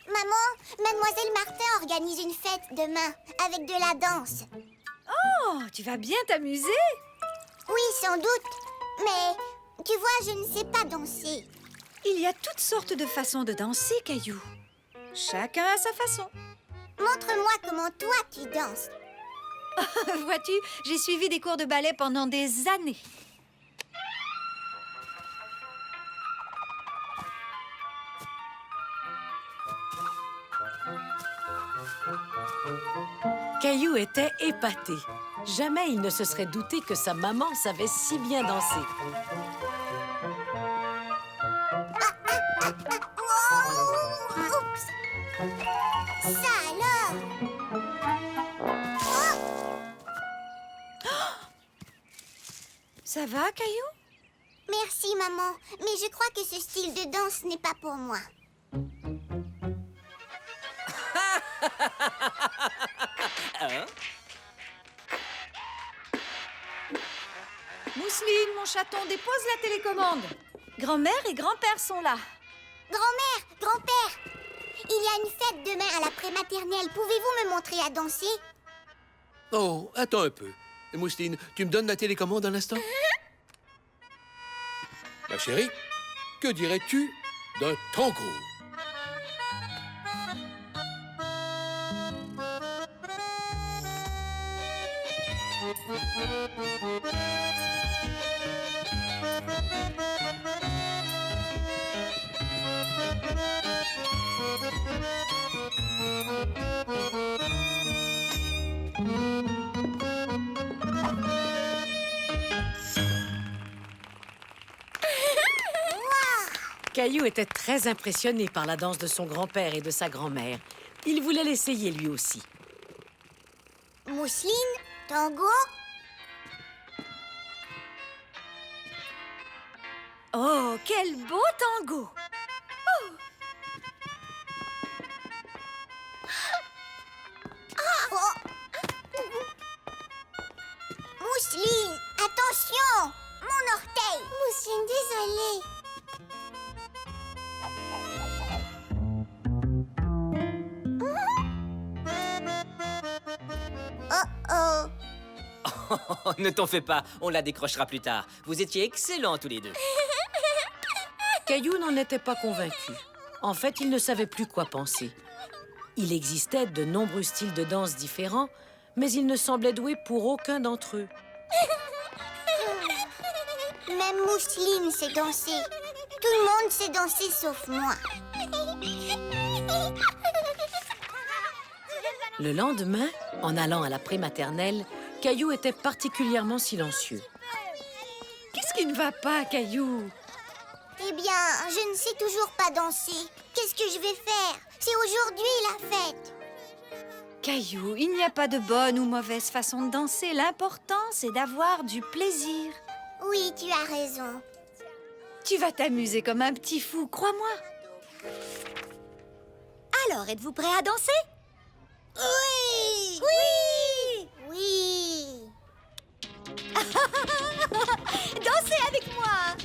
Maman, Mademoiselle Martin organise une fête demain, avec de la danse. Oh, tu vas bien t'amuser? Oui, sans doute. Mais, tu vois, je ne sais pas danser. Il y a toutes sortes de façons de danser, Caillou. Chacun a sa façon. Montre-moi comment toi tu danses. Vois-tu, j'ai suivi des cours de ballet pendant des années. Caillou était épaté. Jamais il ne se serait douté que sa maman savait si bien danser. Oh, oups. Ça alors. Ça va, Caillou? Merci, maman. Mais je crois que ce style de danse n'est pas pour moi. Hein? Mousseline, mon chaton, dépose la télécommande. Grand-mère et grand-père sont là. Grand-mère, grand-père, il y a une fête demain à la prématernelle. Pouvez-vous me montrer à danser? Oh, attends un peu. Mousseline, tu me donnes la télécommande un instant? Ma chérie, que dirais-tu d'un tango? Caillou était très impressionné par la danse de son grand-père et de sa grand-mère. Il voulait l'essayer lui aussi. Mousseline, tango. Oh, quel beau tango! Oh. Mousseline, attention! Mon orteil! Mousseline, désolée. Oh. Oh, ne t'en fais pas, on la décrochera plus tard. Vous étiez excellents tous les deux. Caillou n'en était pas convaincu. En fait, il ne savait plus quoi penser. Il existait de nombreux styles de danse différents, mais il ne semblait doué pour aucun d'entre eux. Même Mousseline sait danser. Tout le monde sait danser sauf moi. Le lendemain, en allant à la prématernelle, Caillou était particulièrement silencieux. Qu'est-ce qui ne va pas, Caillou? Eh bien, je ne sais toujours pas danser. Qu'est-ce que je vais faire? C'est aujourd'hui la fête. Caillou, il n'y a pas de bonne ou mauvaise façon de danser. L'important, c'est d'avoir du plaisir. Oui, tu as raison. Tu vas t'amuser comme un petit fou, crois-moi. Alors, êtes-vous prêts à danser? Oui! Oui! Oui! Dansez avec moi!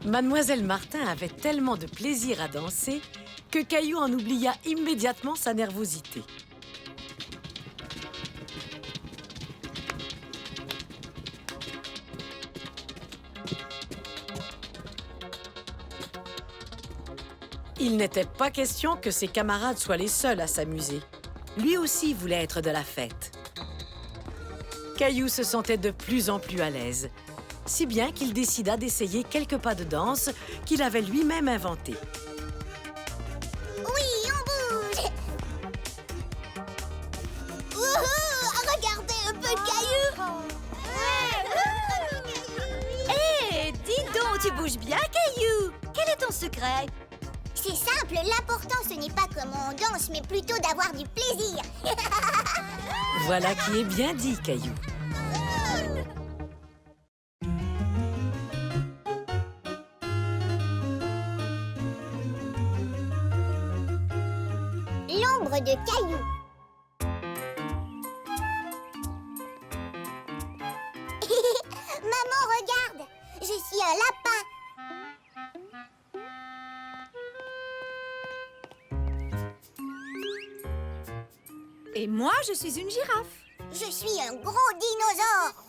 Mademoiselle Martin avait tellement de plaisir à danser que Caillou en oublia immédiatement sa nervosité. Il n'était pas question que ses camarades soient les seuls à s'amuser. Lui aussi voulait être de la fête. Caillou se sentait de plus en plus à l'aise, si bien qu'il décida d'essayer quelques pas de danse qu'il avait lui-même inventés. Oui, on bouge. Wouhou, regardez un peu Caillou. Hé, dis donc, tu bouges bien, Caillou. Quel est ton secret? C'est simple, l'important ce n'est pas comment on danse, mais plutôt d'avoir du plaisir. Voilà qui est bien dit, Caillou. L'ombre de Caillou. Maman, regarde, je suis un lapin. Et moi, je suis une girafe. Je suis un gros dinosaure.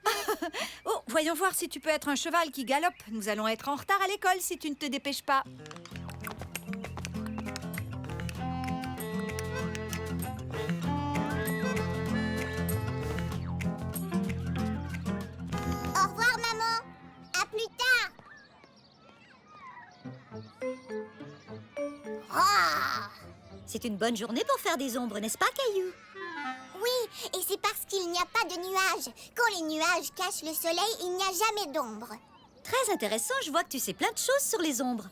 Waouh. Oh, voyons voir si tu peux être un cheval qui galope. Nous allons être en retard à l'école si tu ne te dépêches pas. Au revoir, maman. À plus tard. Ah. C'est une bonne journée pour faire des ombres, n'est-ce pas, Caillou? Oui, et c'est parce qu'il n'y a pas de nuages. Quand les nuages cachent le soleil, il n'y a jamais d'ombre. Très intéressant, je vois que tu sais plein de choses sur les ombres.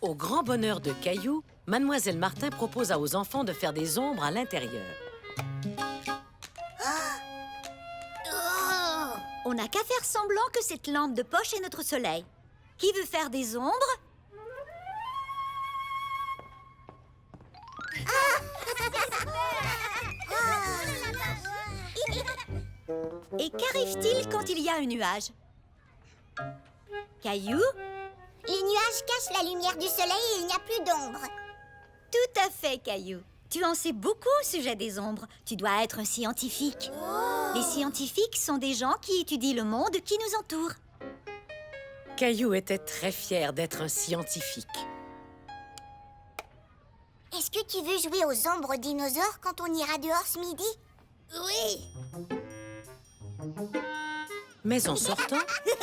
Au grand bonheur de Caillou, Mademoiselle Martin proposa aux enfants de faire des ombres à l'intérieur. Oh. On n'a qu'à faire semblant que cette lampe de poche est notre soleil. Qui veut faire des ombres? Et qu'arrive-t-il quand il y a un nuage? Caillou? Les nuages cachent la lumière du soleil et il n'y a plus d'ombre. Tout à fait, Caillou. Tu en sais beaucoup au sujet des ombres. Tu dois être un scientifique. Les scientifiques sont des gens qui étudient le monde qui nous entoure. Caillou était très fier d'être un scientifique. Est-ce que tu veux jouer aux ombres dinosaures quand on ira dehors ce midi? Oui. Mais en sortant,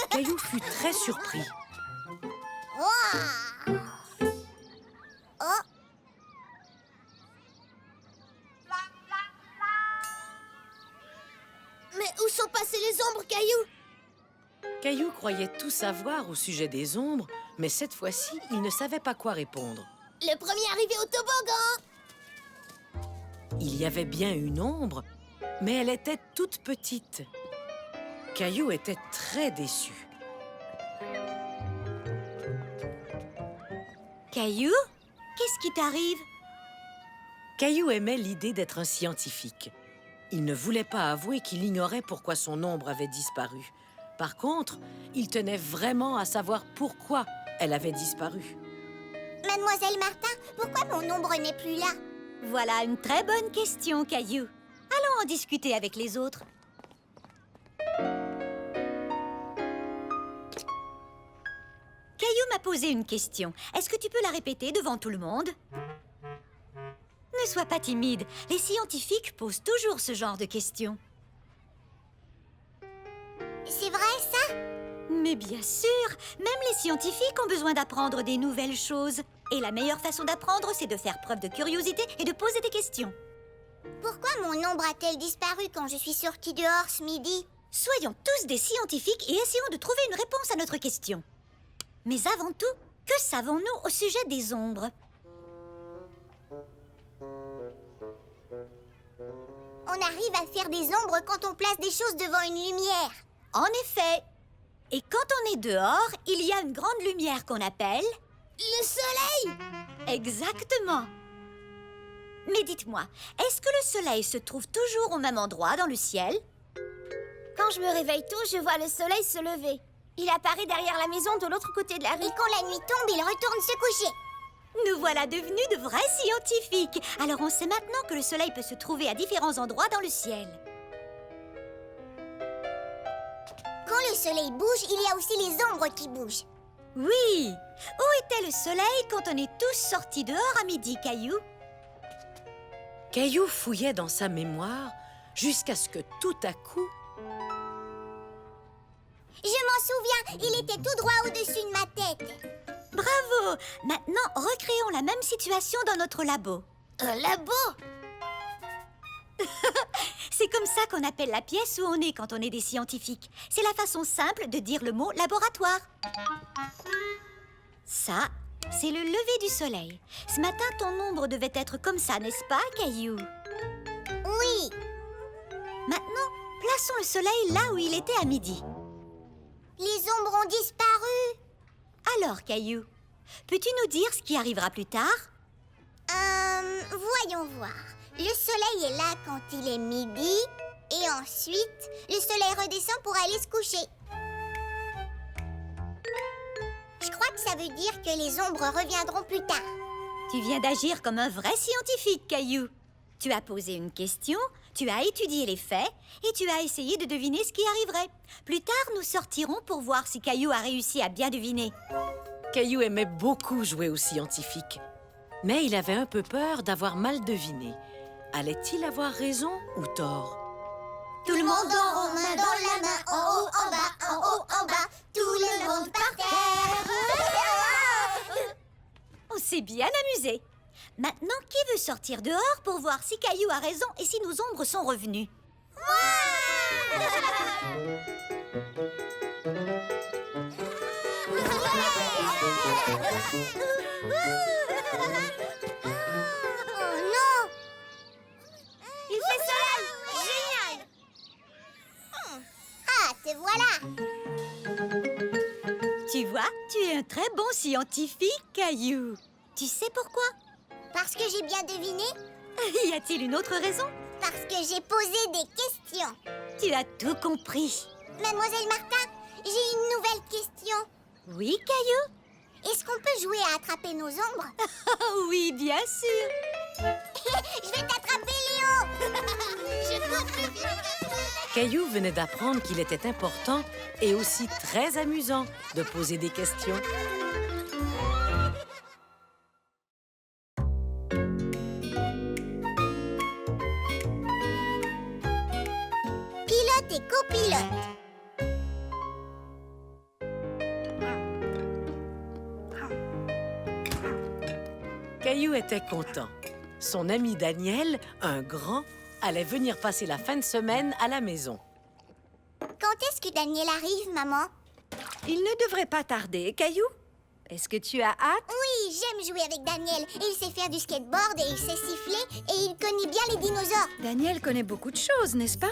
Caillou fut très surpris. Wow. Oh. Mais où sont passées les ombres, Caillou? Caillou croyait tout savoir au sujet des ombres, mais cette fois-ci, il ne savait pas quoi répondre. Le premier arrivé au toboggan. Il y avait bien une ombre, mais elle était toute petite. Caillou était très déçu. Caillou? Qu'est-ce qui t'arrive? Caillou aimait l'idée d'être un scientifique. Il ne voulait pas avouer qu'il ignorait pourquoi son ombre avait disparu. Par contre, il tenait vraiment à savoir pourquoi elle avait disparu. Mademoiselle Martin, pourquoi mon ombre n'est plus là? Voilà une très bonne question, Caillou. Allons en discuter avec les autres. Caillou m'a posé une question. Est-ce que tu peux la répéter devant tout le monde? Ne sois pas timide. Les scientifiques posent toujours ce genre de questions. C'est vrai, ça? Mais bien sûr, même les scientifiques ont besoin d'apprendre des nouvelles choses. Et la meilleure façon d'apprendre, c'est de faire preuve de curiosité et de poser des questions. Pourquoi mon ombre a-t-elle disparu quand je suis sortie dehors ce midi? Soyons tous des scientifiques et essayons de trouver une réponse à notre question. Mais avant tout, que savons-nous au sujet des ombres? On arrive à faire des ombres quand on place des choses devant une lumière. En effet. Et quand on est dehors, il y a une grande lumière qu'on appelle... Le soleil! Exactement. Mais dites-moi, est-ce que le soleil se trouve toujours au même endroit dans le ciel? Quand je me réveille tôt, je vois le soleil se lever. Il apparaît derrière la maison de l'autre côté de la Et rue. quand la nuit tombe, il retourne se coucher. Nous voilà devenus de vrais scientifiques. Alors on sait maintenant que le soleil peut se trouver à différents endroits dans le ciel. Quand le soleil bouge, il y a aussi les ombres qui bougent. Oui. Où était le soleil quand on est tous sortis dehors à midi, Caillou? Caillou fouillait dans sa mémoire jusqu'à ce que tout à coup... Je m'en souviens, il était tout droit au-dessus de ma tête. Bravo! Maintenant, recréons la même situation dans notre labo. Un labo? C'est comme ça qu'on appelle la pièce où on est quand on est des scientifiques. C'est la façon simple de dire le mot laboratoire. Ça, c'est le lever du soleil. Ce matin, ton ombre devait être comme ça, n'est-ce pas, Caillou? Oui. Maintenant, plaçons le soleil là où il était à midi. Les ombres ont disparu. Alors, Caillou, peux-tu nous dire ce qui arrivera plus tard? Voyons voir. Le soleil est là quand il est midi. Et ensuite, le soleil redescend pour aller se coucher. Je crois que ça veut dire que les ombres reviendront plus tard. Tu viens d'agir comme un vrai scientifique, Caillou. Tu as posé une question, tu as étudié les faits et tu as essayé de deviner ce qui arriverait. Plus tard, nous sortirons pour voir si Caillou a réussi à bien deviner. Caillou aimait beaucoup jouer au scientifique. Mais il avait un peu peur d'avoir mal deviné. Allait-il avoir raison ou tort? Tout le monde en rond, main dans la main, en haut, en bas, en haut, en bas, tout le monde par terre. On s'est bien amusé. Maintenant, qui veut sortir dehors pour voir si Caillou a raison et si nos ombres sont revenues? Oh non! Il fait soleil! Génial! Ah, te voilà! Tu vois, tu es un très bon scientifique, Caillou. Tu sais pourquoi? Parce que j'ai bien deviné? Y a-t-il une autre raison? Parce que j'ai posé des questions. Tu as tout compris. Mademoiselle Martin, j'ai une nouvelle question. Oui, Caillou? Est-ce qu'on peut jouer à attraper nos ombres? Oui, bien sûr. Je vais t'attraper, Léo! Je cours plus vite. Caillou venait d'apprendre qu'il était important et aussi très amusant de poser des questions. Pilote et copilote. Caillou était content. Son ami Daniel, un grand, allait venir passer la fin de semaine à la maison. Quand est-ce que Daniel arrive, maman? Il ne devrait pas tarder, Caillou. Est-ce que tu as hâte? Oui, j'aime jouer avec Daniel. Il sait faire du skateboard et il sait siffler et il connaît bien les dinosaures. Daniel connaît beaucoup de choses, n'est-ce pas?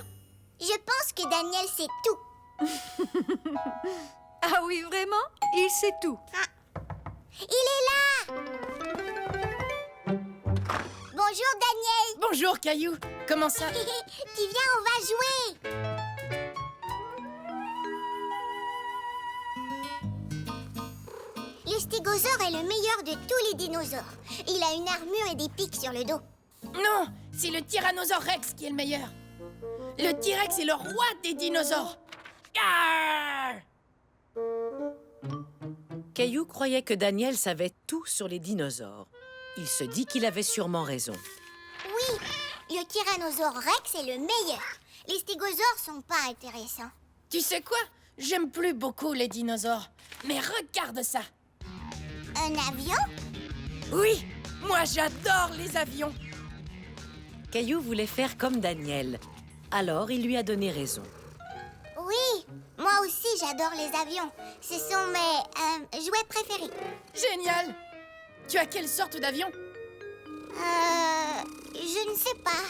Je pense que Daniel sait tout. Ah oui, vraiment? Il sait tout. Il est là! Bonjour, Daniel! Bonjour, Caillou. Comment ça? Tu viens, on va jouer! Le stégosaure est le meilleur de tous les dinosaures. Il a une armure et des pics sur le dos. Non, c'est le Tyrannosaure Rex qui est le meilleur. Le T-Rex est le roi des dinosaures. Arr! Caillou croyait que Daniel savait tout sur les dinosaures. Il se dit qu'il avait sûrement raison. Oui, le Tyrannosaure Rex est le meilleur. Les stégosaures sont pas intéressants. Tu sais quoi? J'aime plus beaucoup les dinosaures. Mais regarde ça. Un avion? Oui, moi j'adore les avions. Caillou voulait faire comme Daniel. Alors, il lui a donné raison. Oui, moi aussi j'adore les avions. Ce sont mes jouets préférés. Génial. Tu as quelle sorte d'avion? Je ne sais pas.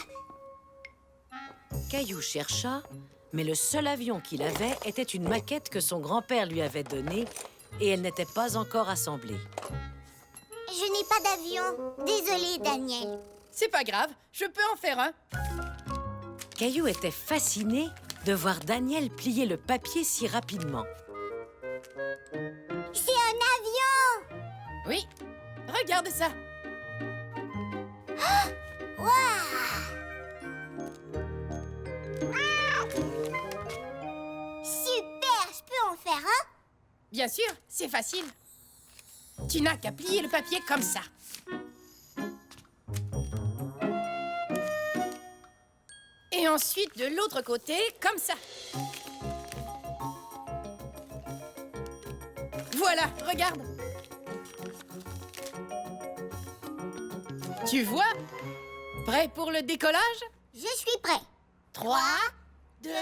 Caillou chercha, mais le seul avion qu'il avait était une maquette que son grand-père lui avait donnée et elle n'était pas encore assemblée. Je n'ai pas d'avion. Désolé, Daniel. C'est pas grave, je peux en faire un. Caillou était fasciné de voir Daniel plier le papier si rapidement. C'est un avion! Oui, regarde ça. Super, je peux en faire un? Bien sûr, c'est facile. Tu n'as qu'à plier le papier comme ça. Et ensuite, de l'autre côté, comme ça. Voilà, regarde. Tu vois? Prêt pour le décollage? Je suis prêt. 3, 2, 1...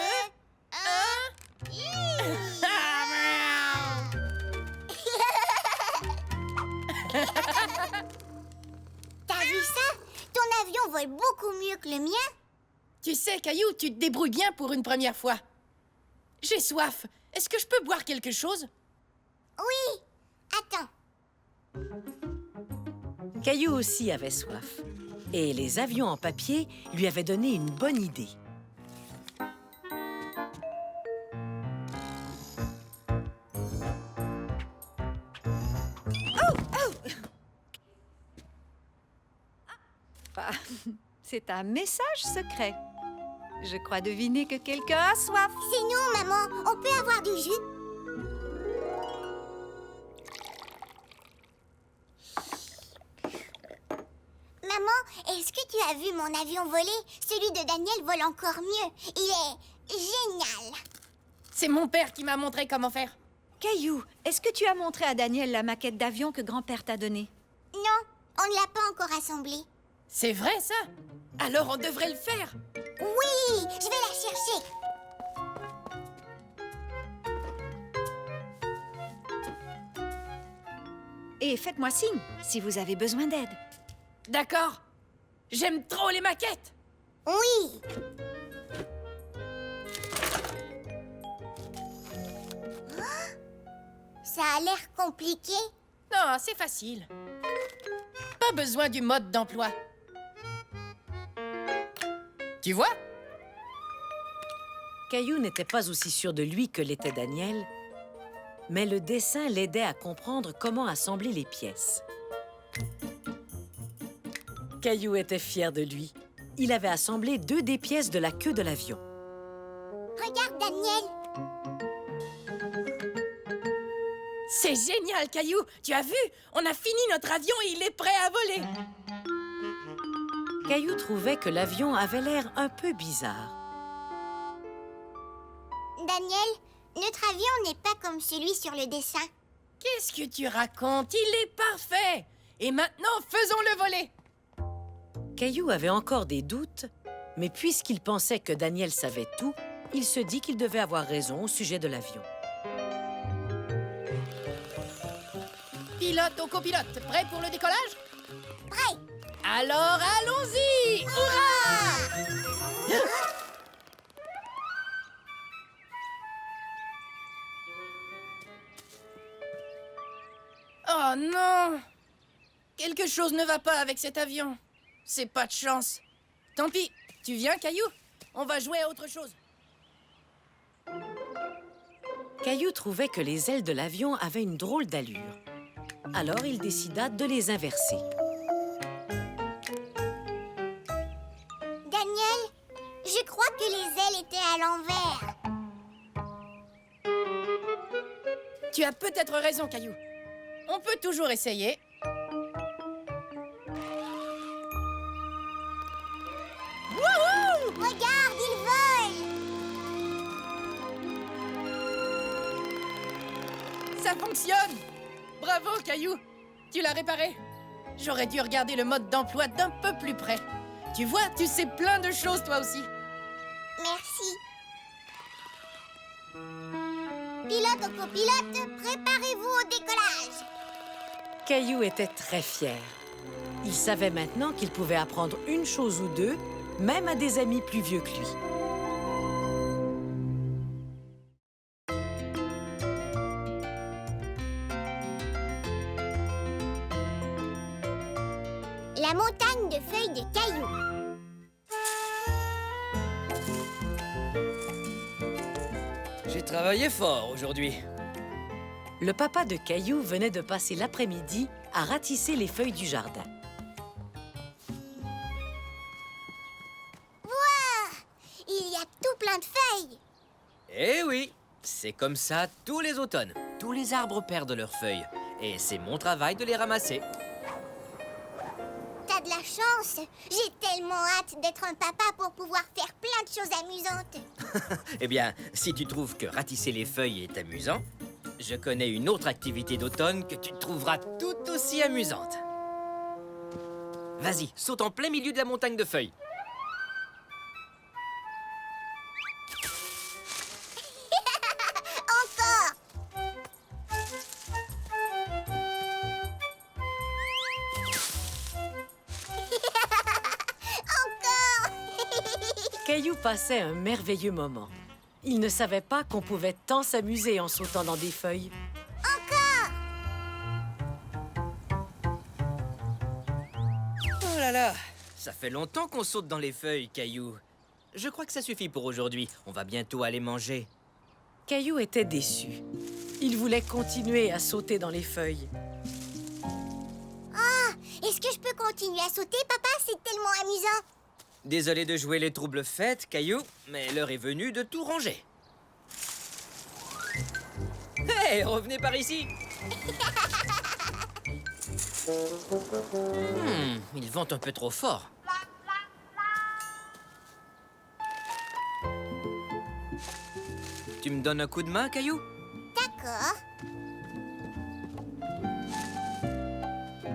T'as vu ça? Ton avion vole beaucoup mieux que le mien. Tu sais, Caillou, tu te débrouilles bien pour une première fois. J'ai soif. Est-ce que je peux boire quelque chose? Oui. Attends. Caillou aussi avait soif. Et les avions en papier lui avaient donné une bonne idée. Ah, c'est un message secret. Je crois deviner que quelqu'un a soif. C'est nous, maman. On peut avoir du jus? Maman, est-ce que tu as vu mon avion voler? Celui de Daniel vole encore mieux. Il est génial. C'est mon père qui m'a montré comment faire. Caillou, est-ce que tu as montré à Daniel la maquette d'avion que grand-père t'a donnée? Non, on ne l'a pas encore assemblé. C'est vrai, ça? Alors on devrait le faire. Oui, je vais la chercher. Et faites-moi signe si vous avez besoin d'aide. D'accord. J'aime trop les maquettes. Oui. Ça a l'air compliqué. Non, c'est facile. Pas besoin du mode d'emploi. Tu vois? Caillou n'était pas aussi sûr de lui que l'était Daniel, mais le dessin l'aidait à comprendre comment assembler les pièces. Caillou était fier de lui. Il avait assemblé 2 des pièces de la queue de l'avion. Regarde, Daniel. C'est génial, Caillou. Tu as vu? On a fini notre avion et il est prêt à voler. Caillou trouvait que l'avion avait l'air un peu bizarre. Daniel, notre avion n'est pas comme celui sur le dessin. Qu'est-ce que tu racontes? Il est parfait. Et maintenant, faisons-le voler. Caillou avait encore des doutes, mais puisqu'il pensait que Daniel savait tout, il se dit qu'il devait avoir raison au sujet de l'avion. Pilote au copilote, prêt pour le décollage? Prêt. Alors, allons-y! Hurrah! Oh non! Quelque chose ne va pas avec cet avion. C'est pas de chance. Tant pis. Tu viens, Caillou? On va jouer à autre chose. Caillou trouvait que les ailes de l'avion avaient une drôle d'allure. Alors il décida de les inverser. Daniel, je crois que les ailes étaient à l'envers. Tu as peut-être raison, Caillou. On peut toujours essayer. Wouhou! Regarde, il vole. Ça fonctionne! Bravo, Caillou! Tu l'as réparé. J'aurais dû regarder le mode d'emploi d'un peu plus près. Tu vois, tu sais plein de choses, toi aussi. Merci. Pilote au copilote, préparez-vous au décollage. Caillou était très fier. Il savait maintenant qu'il pouvait apprendre une chose ou deux, même à des amis plus vieux que lui. La montagne de feuilles de cailloux. J'ai travaillé fort aujourd'hui. Le papa de Caillou venait de passer l'après-midi à ratisser les feuilles du jardin. Il y a tout plein de feuilles. Eh oui, c'est comme ça tous les automnes. Tous les arbres perdent leurs feuilles. Et c'est mon travail de les ramasser. T'as de la chance. J'ai tellement hâte d'être un papa pour pouvoir faire plein de choses amusantes. Eh bien, si tu trouves que ratisser les feuilles est amusant, je connais une autre activité d'automne que tu trouveras tout aussi amusante. Vas-y, saute en plein milieu de la montagne de feuilles. Encore. Encore. Caillou passait un merveilleux moment. Il ne savait pas qu'on pouvait tant s'amuser en sautant dans des feuilles. Oh là là, ça fait longtemps qu'on saute dans les feuilles, Caillou. Je crois que ça suffit pour aujourd'hui. On va bientôt aller manger. Caillou était déçu. Il voulait continuer à sauter dans les feuilles. Est-ce que je peux continuer à sauter, papa? C'est tellement amusant. Désolé de jouer les troubles fêtes, Caillou, mais l'heure est venue de tout ranger. Hé, revenez par ici. Il vente un peu trop fort. Tu me donnes un coup de main, Caillou? D'accord.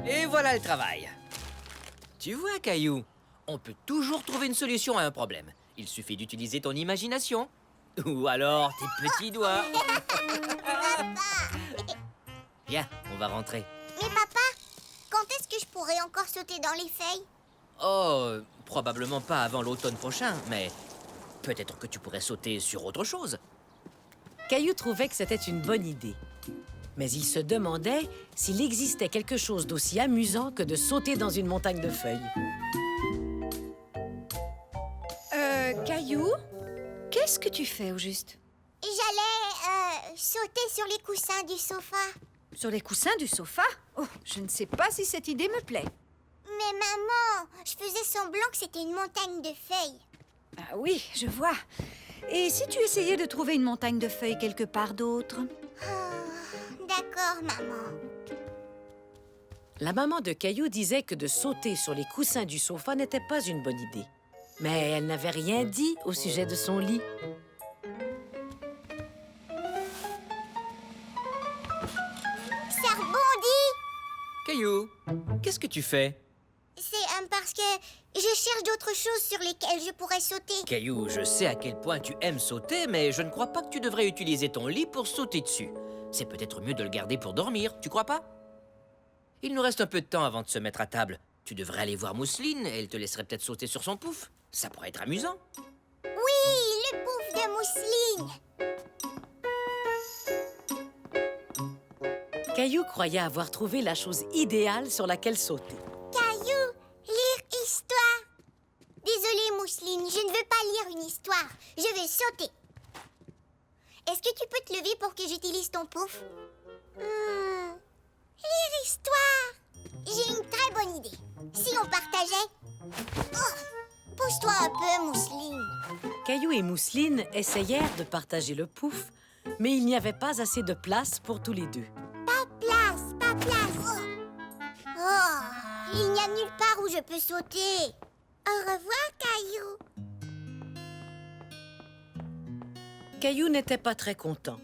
Et voilà le travail. Tu vois, Caillou, on peut toujours trouver une solution à un problème. Il suffit d'utiliser ton imagination. Ou alors tes petits doigts. Viens, on va rentrer. Mais papa, quand est-ce que je pourrai encore sauter dans les feuilles? Oh, probablement pas avant l'automne prochain, mais peut-être que tu pourrais sauter sur autre chose. Caillou trouvait que c'était une bonne idée. Mais il se demandait s'il existait quelque chose d'aussi amusant que de sauter dans une montagne de feuilles. Caillou, qu'est-ce que tu fais au juste? J'allais sauter sur les coussins du sofa. Sur les coussins du sofa? Oh, je ne sais pas si cette idée me plaît. Mais maman, je faisais semblant que c'était une montagne de feuilles. Ah oui, je vois. Et si tu essayais de trouver une montagne de feuilles quelque part d'autre? D'accord, maman. La maman de Caillou disait que de sauter sur les coussins du sofa n'était pas une bonne idée. Mais elle n'avait rien dit au sujet de son lit. Ça rebondit. Caillou, qu'est-ce que tu fais? C'est parce que je cherche d'autres choses sur lesquelles je pourrais sauter. Caillou, je sais à quel point tu aimes sauter, mais je ne crois pas que tu devrais utiliser ton lit pour sauter dessus. C'est peut-être mieux de le garder pour dormir, tu crois pas? Il nous reste un peu de temps avant de se mettre à table. Tu devrais aller voir Mousseline, elle te laisserait peut-être sauter sur son pouf. Ça pourrait être amusant. Oui, le pouf de mousseline. Caillou croyait avoir trouvé la chose idéale sur laquelle sauter. Caillou, lire histoire. Désolée, Mousseline, je ne veux pas lire une histoire. Je veux sauter. Est-ce que tu peux te lever pour que j'utilise ton pouf? Lire histoire. J'ai une très bonne idée. Si on partageait... Oh, pousse-toi un peu, Mousseline. Caillou et Mousseline essayèrent de partager le pouf, mais il n'y avait pas assez de place pour tous les deux. Pas place, pas place. Oh, il n'y a nulle part où je peux sauter. Au revoir, Caillou. Caillou n'était pas très content.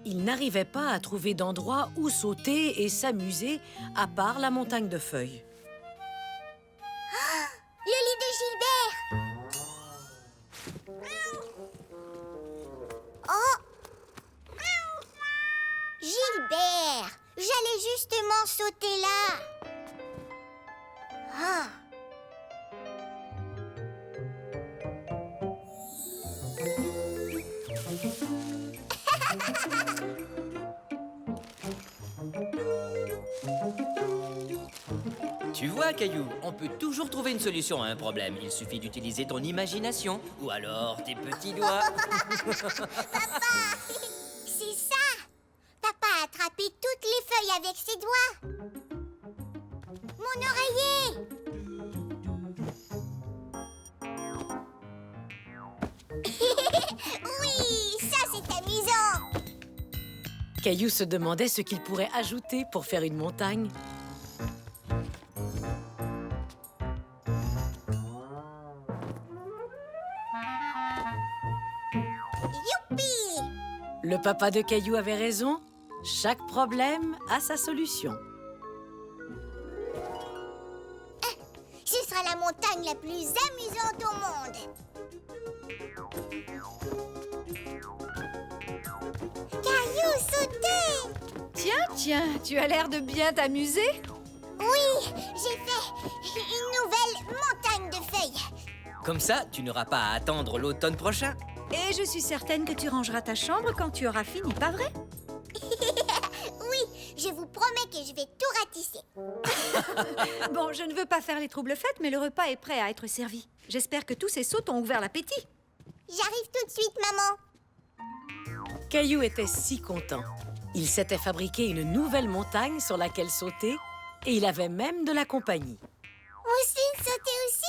Il n'arrivait pas à trouver d'endroit où sauter et s'amuser à part la montagne de feuilles. Le lit de Gilbert. Oh! Gilbert! J'allais justement sauter là. Ah! Tu vois, Caillou, on peut toujours trouver une solution à un problème. Il suffit d'utiliser ton imagination ou alors tes petits doigts. Papa! C'est ça! Papa a attrapé toutes les feuilles avec ses doigts. Mon oreiller! Oui, ça c'est amusant! Caillou se demandait ce qu'il pourrait ajouter pour faire une montagne. Youpi! Le papa de Caillou avait raison. Chaque problème a sa solution. Ce sera la montagne la plus amusante au monde. Caillou, sautez! Tiens, tu as l'air de bien t'amuser. Oui, j'ai fait une nouvelle montagne de feuilles. Comme ça, tu n'auras pas à attendre l'automne prochain. Et je suis certaine que tu rangeras ta chambre quand tu auras fini, pas vrai? Oui, je vous promets que je vais tout ratisser. Bon, je ne veux pas faire les troubles fêtes, mais le repas est prêt à être servi. J'espère que tous ces sauts t'ont ouvert l'appétit. J'arrive tout de suite, maman. Caillou était si content. Il s'était fabriqué une nouvelle montagne sur laquelle sauter et il avait même de la compagnie. Mousseline, sautez aussi?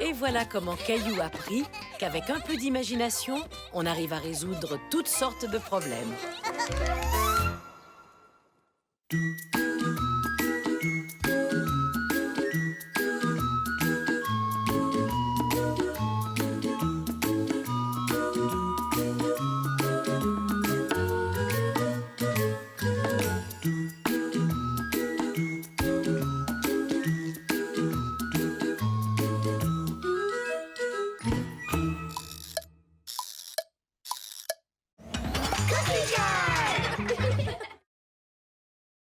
Et voilà comment Caillou apprit qu'avec un peu d'imagination, on arrive à résoudre toutes sortes de problèmes.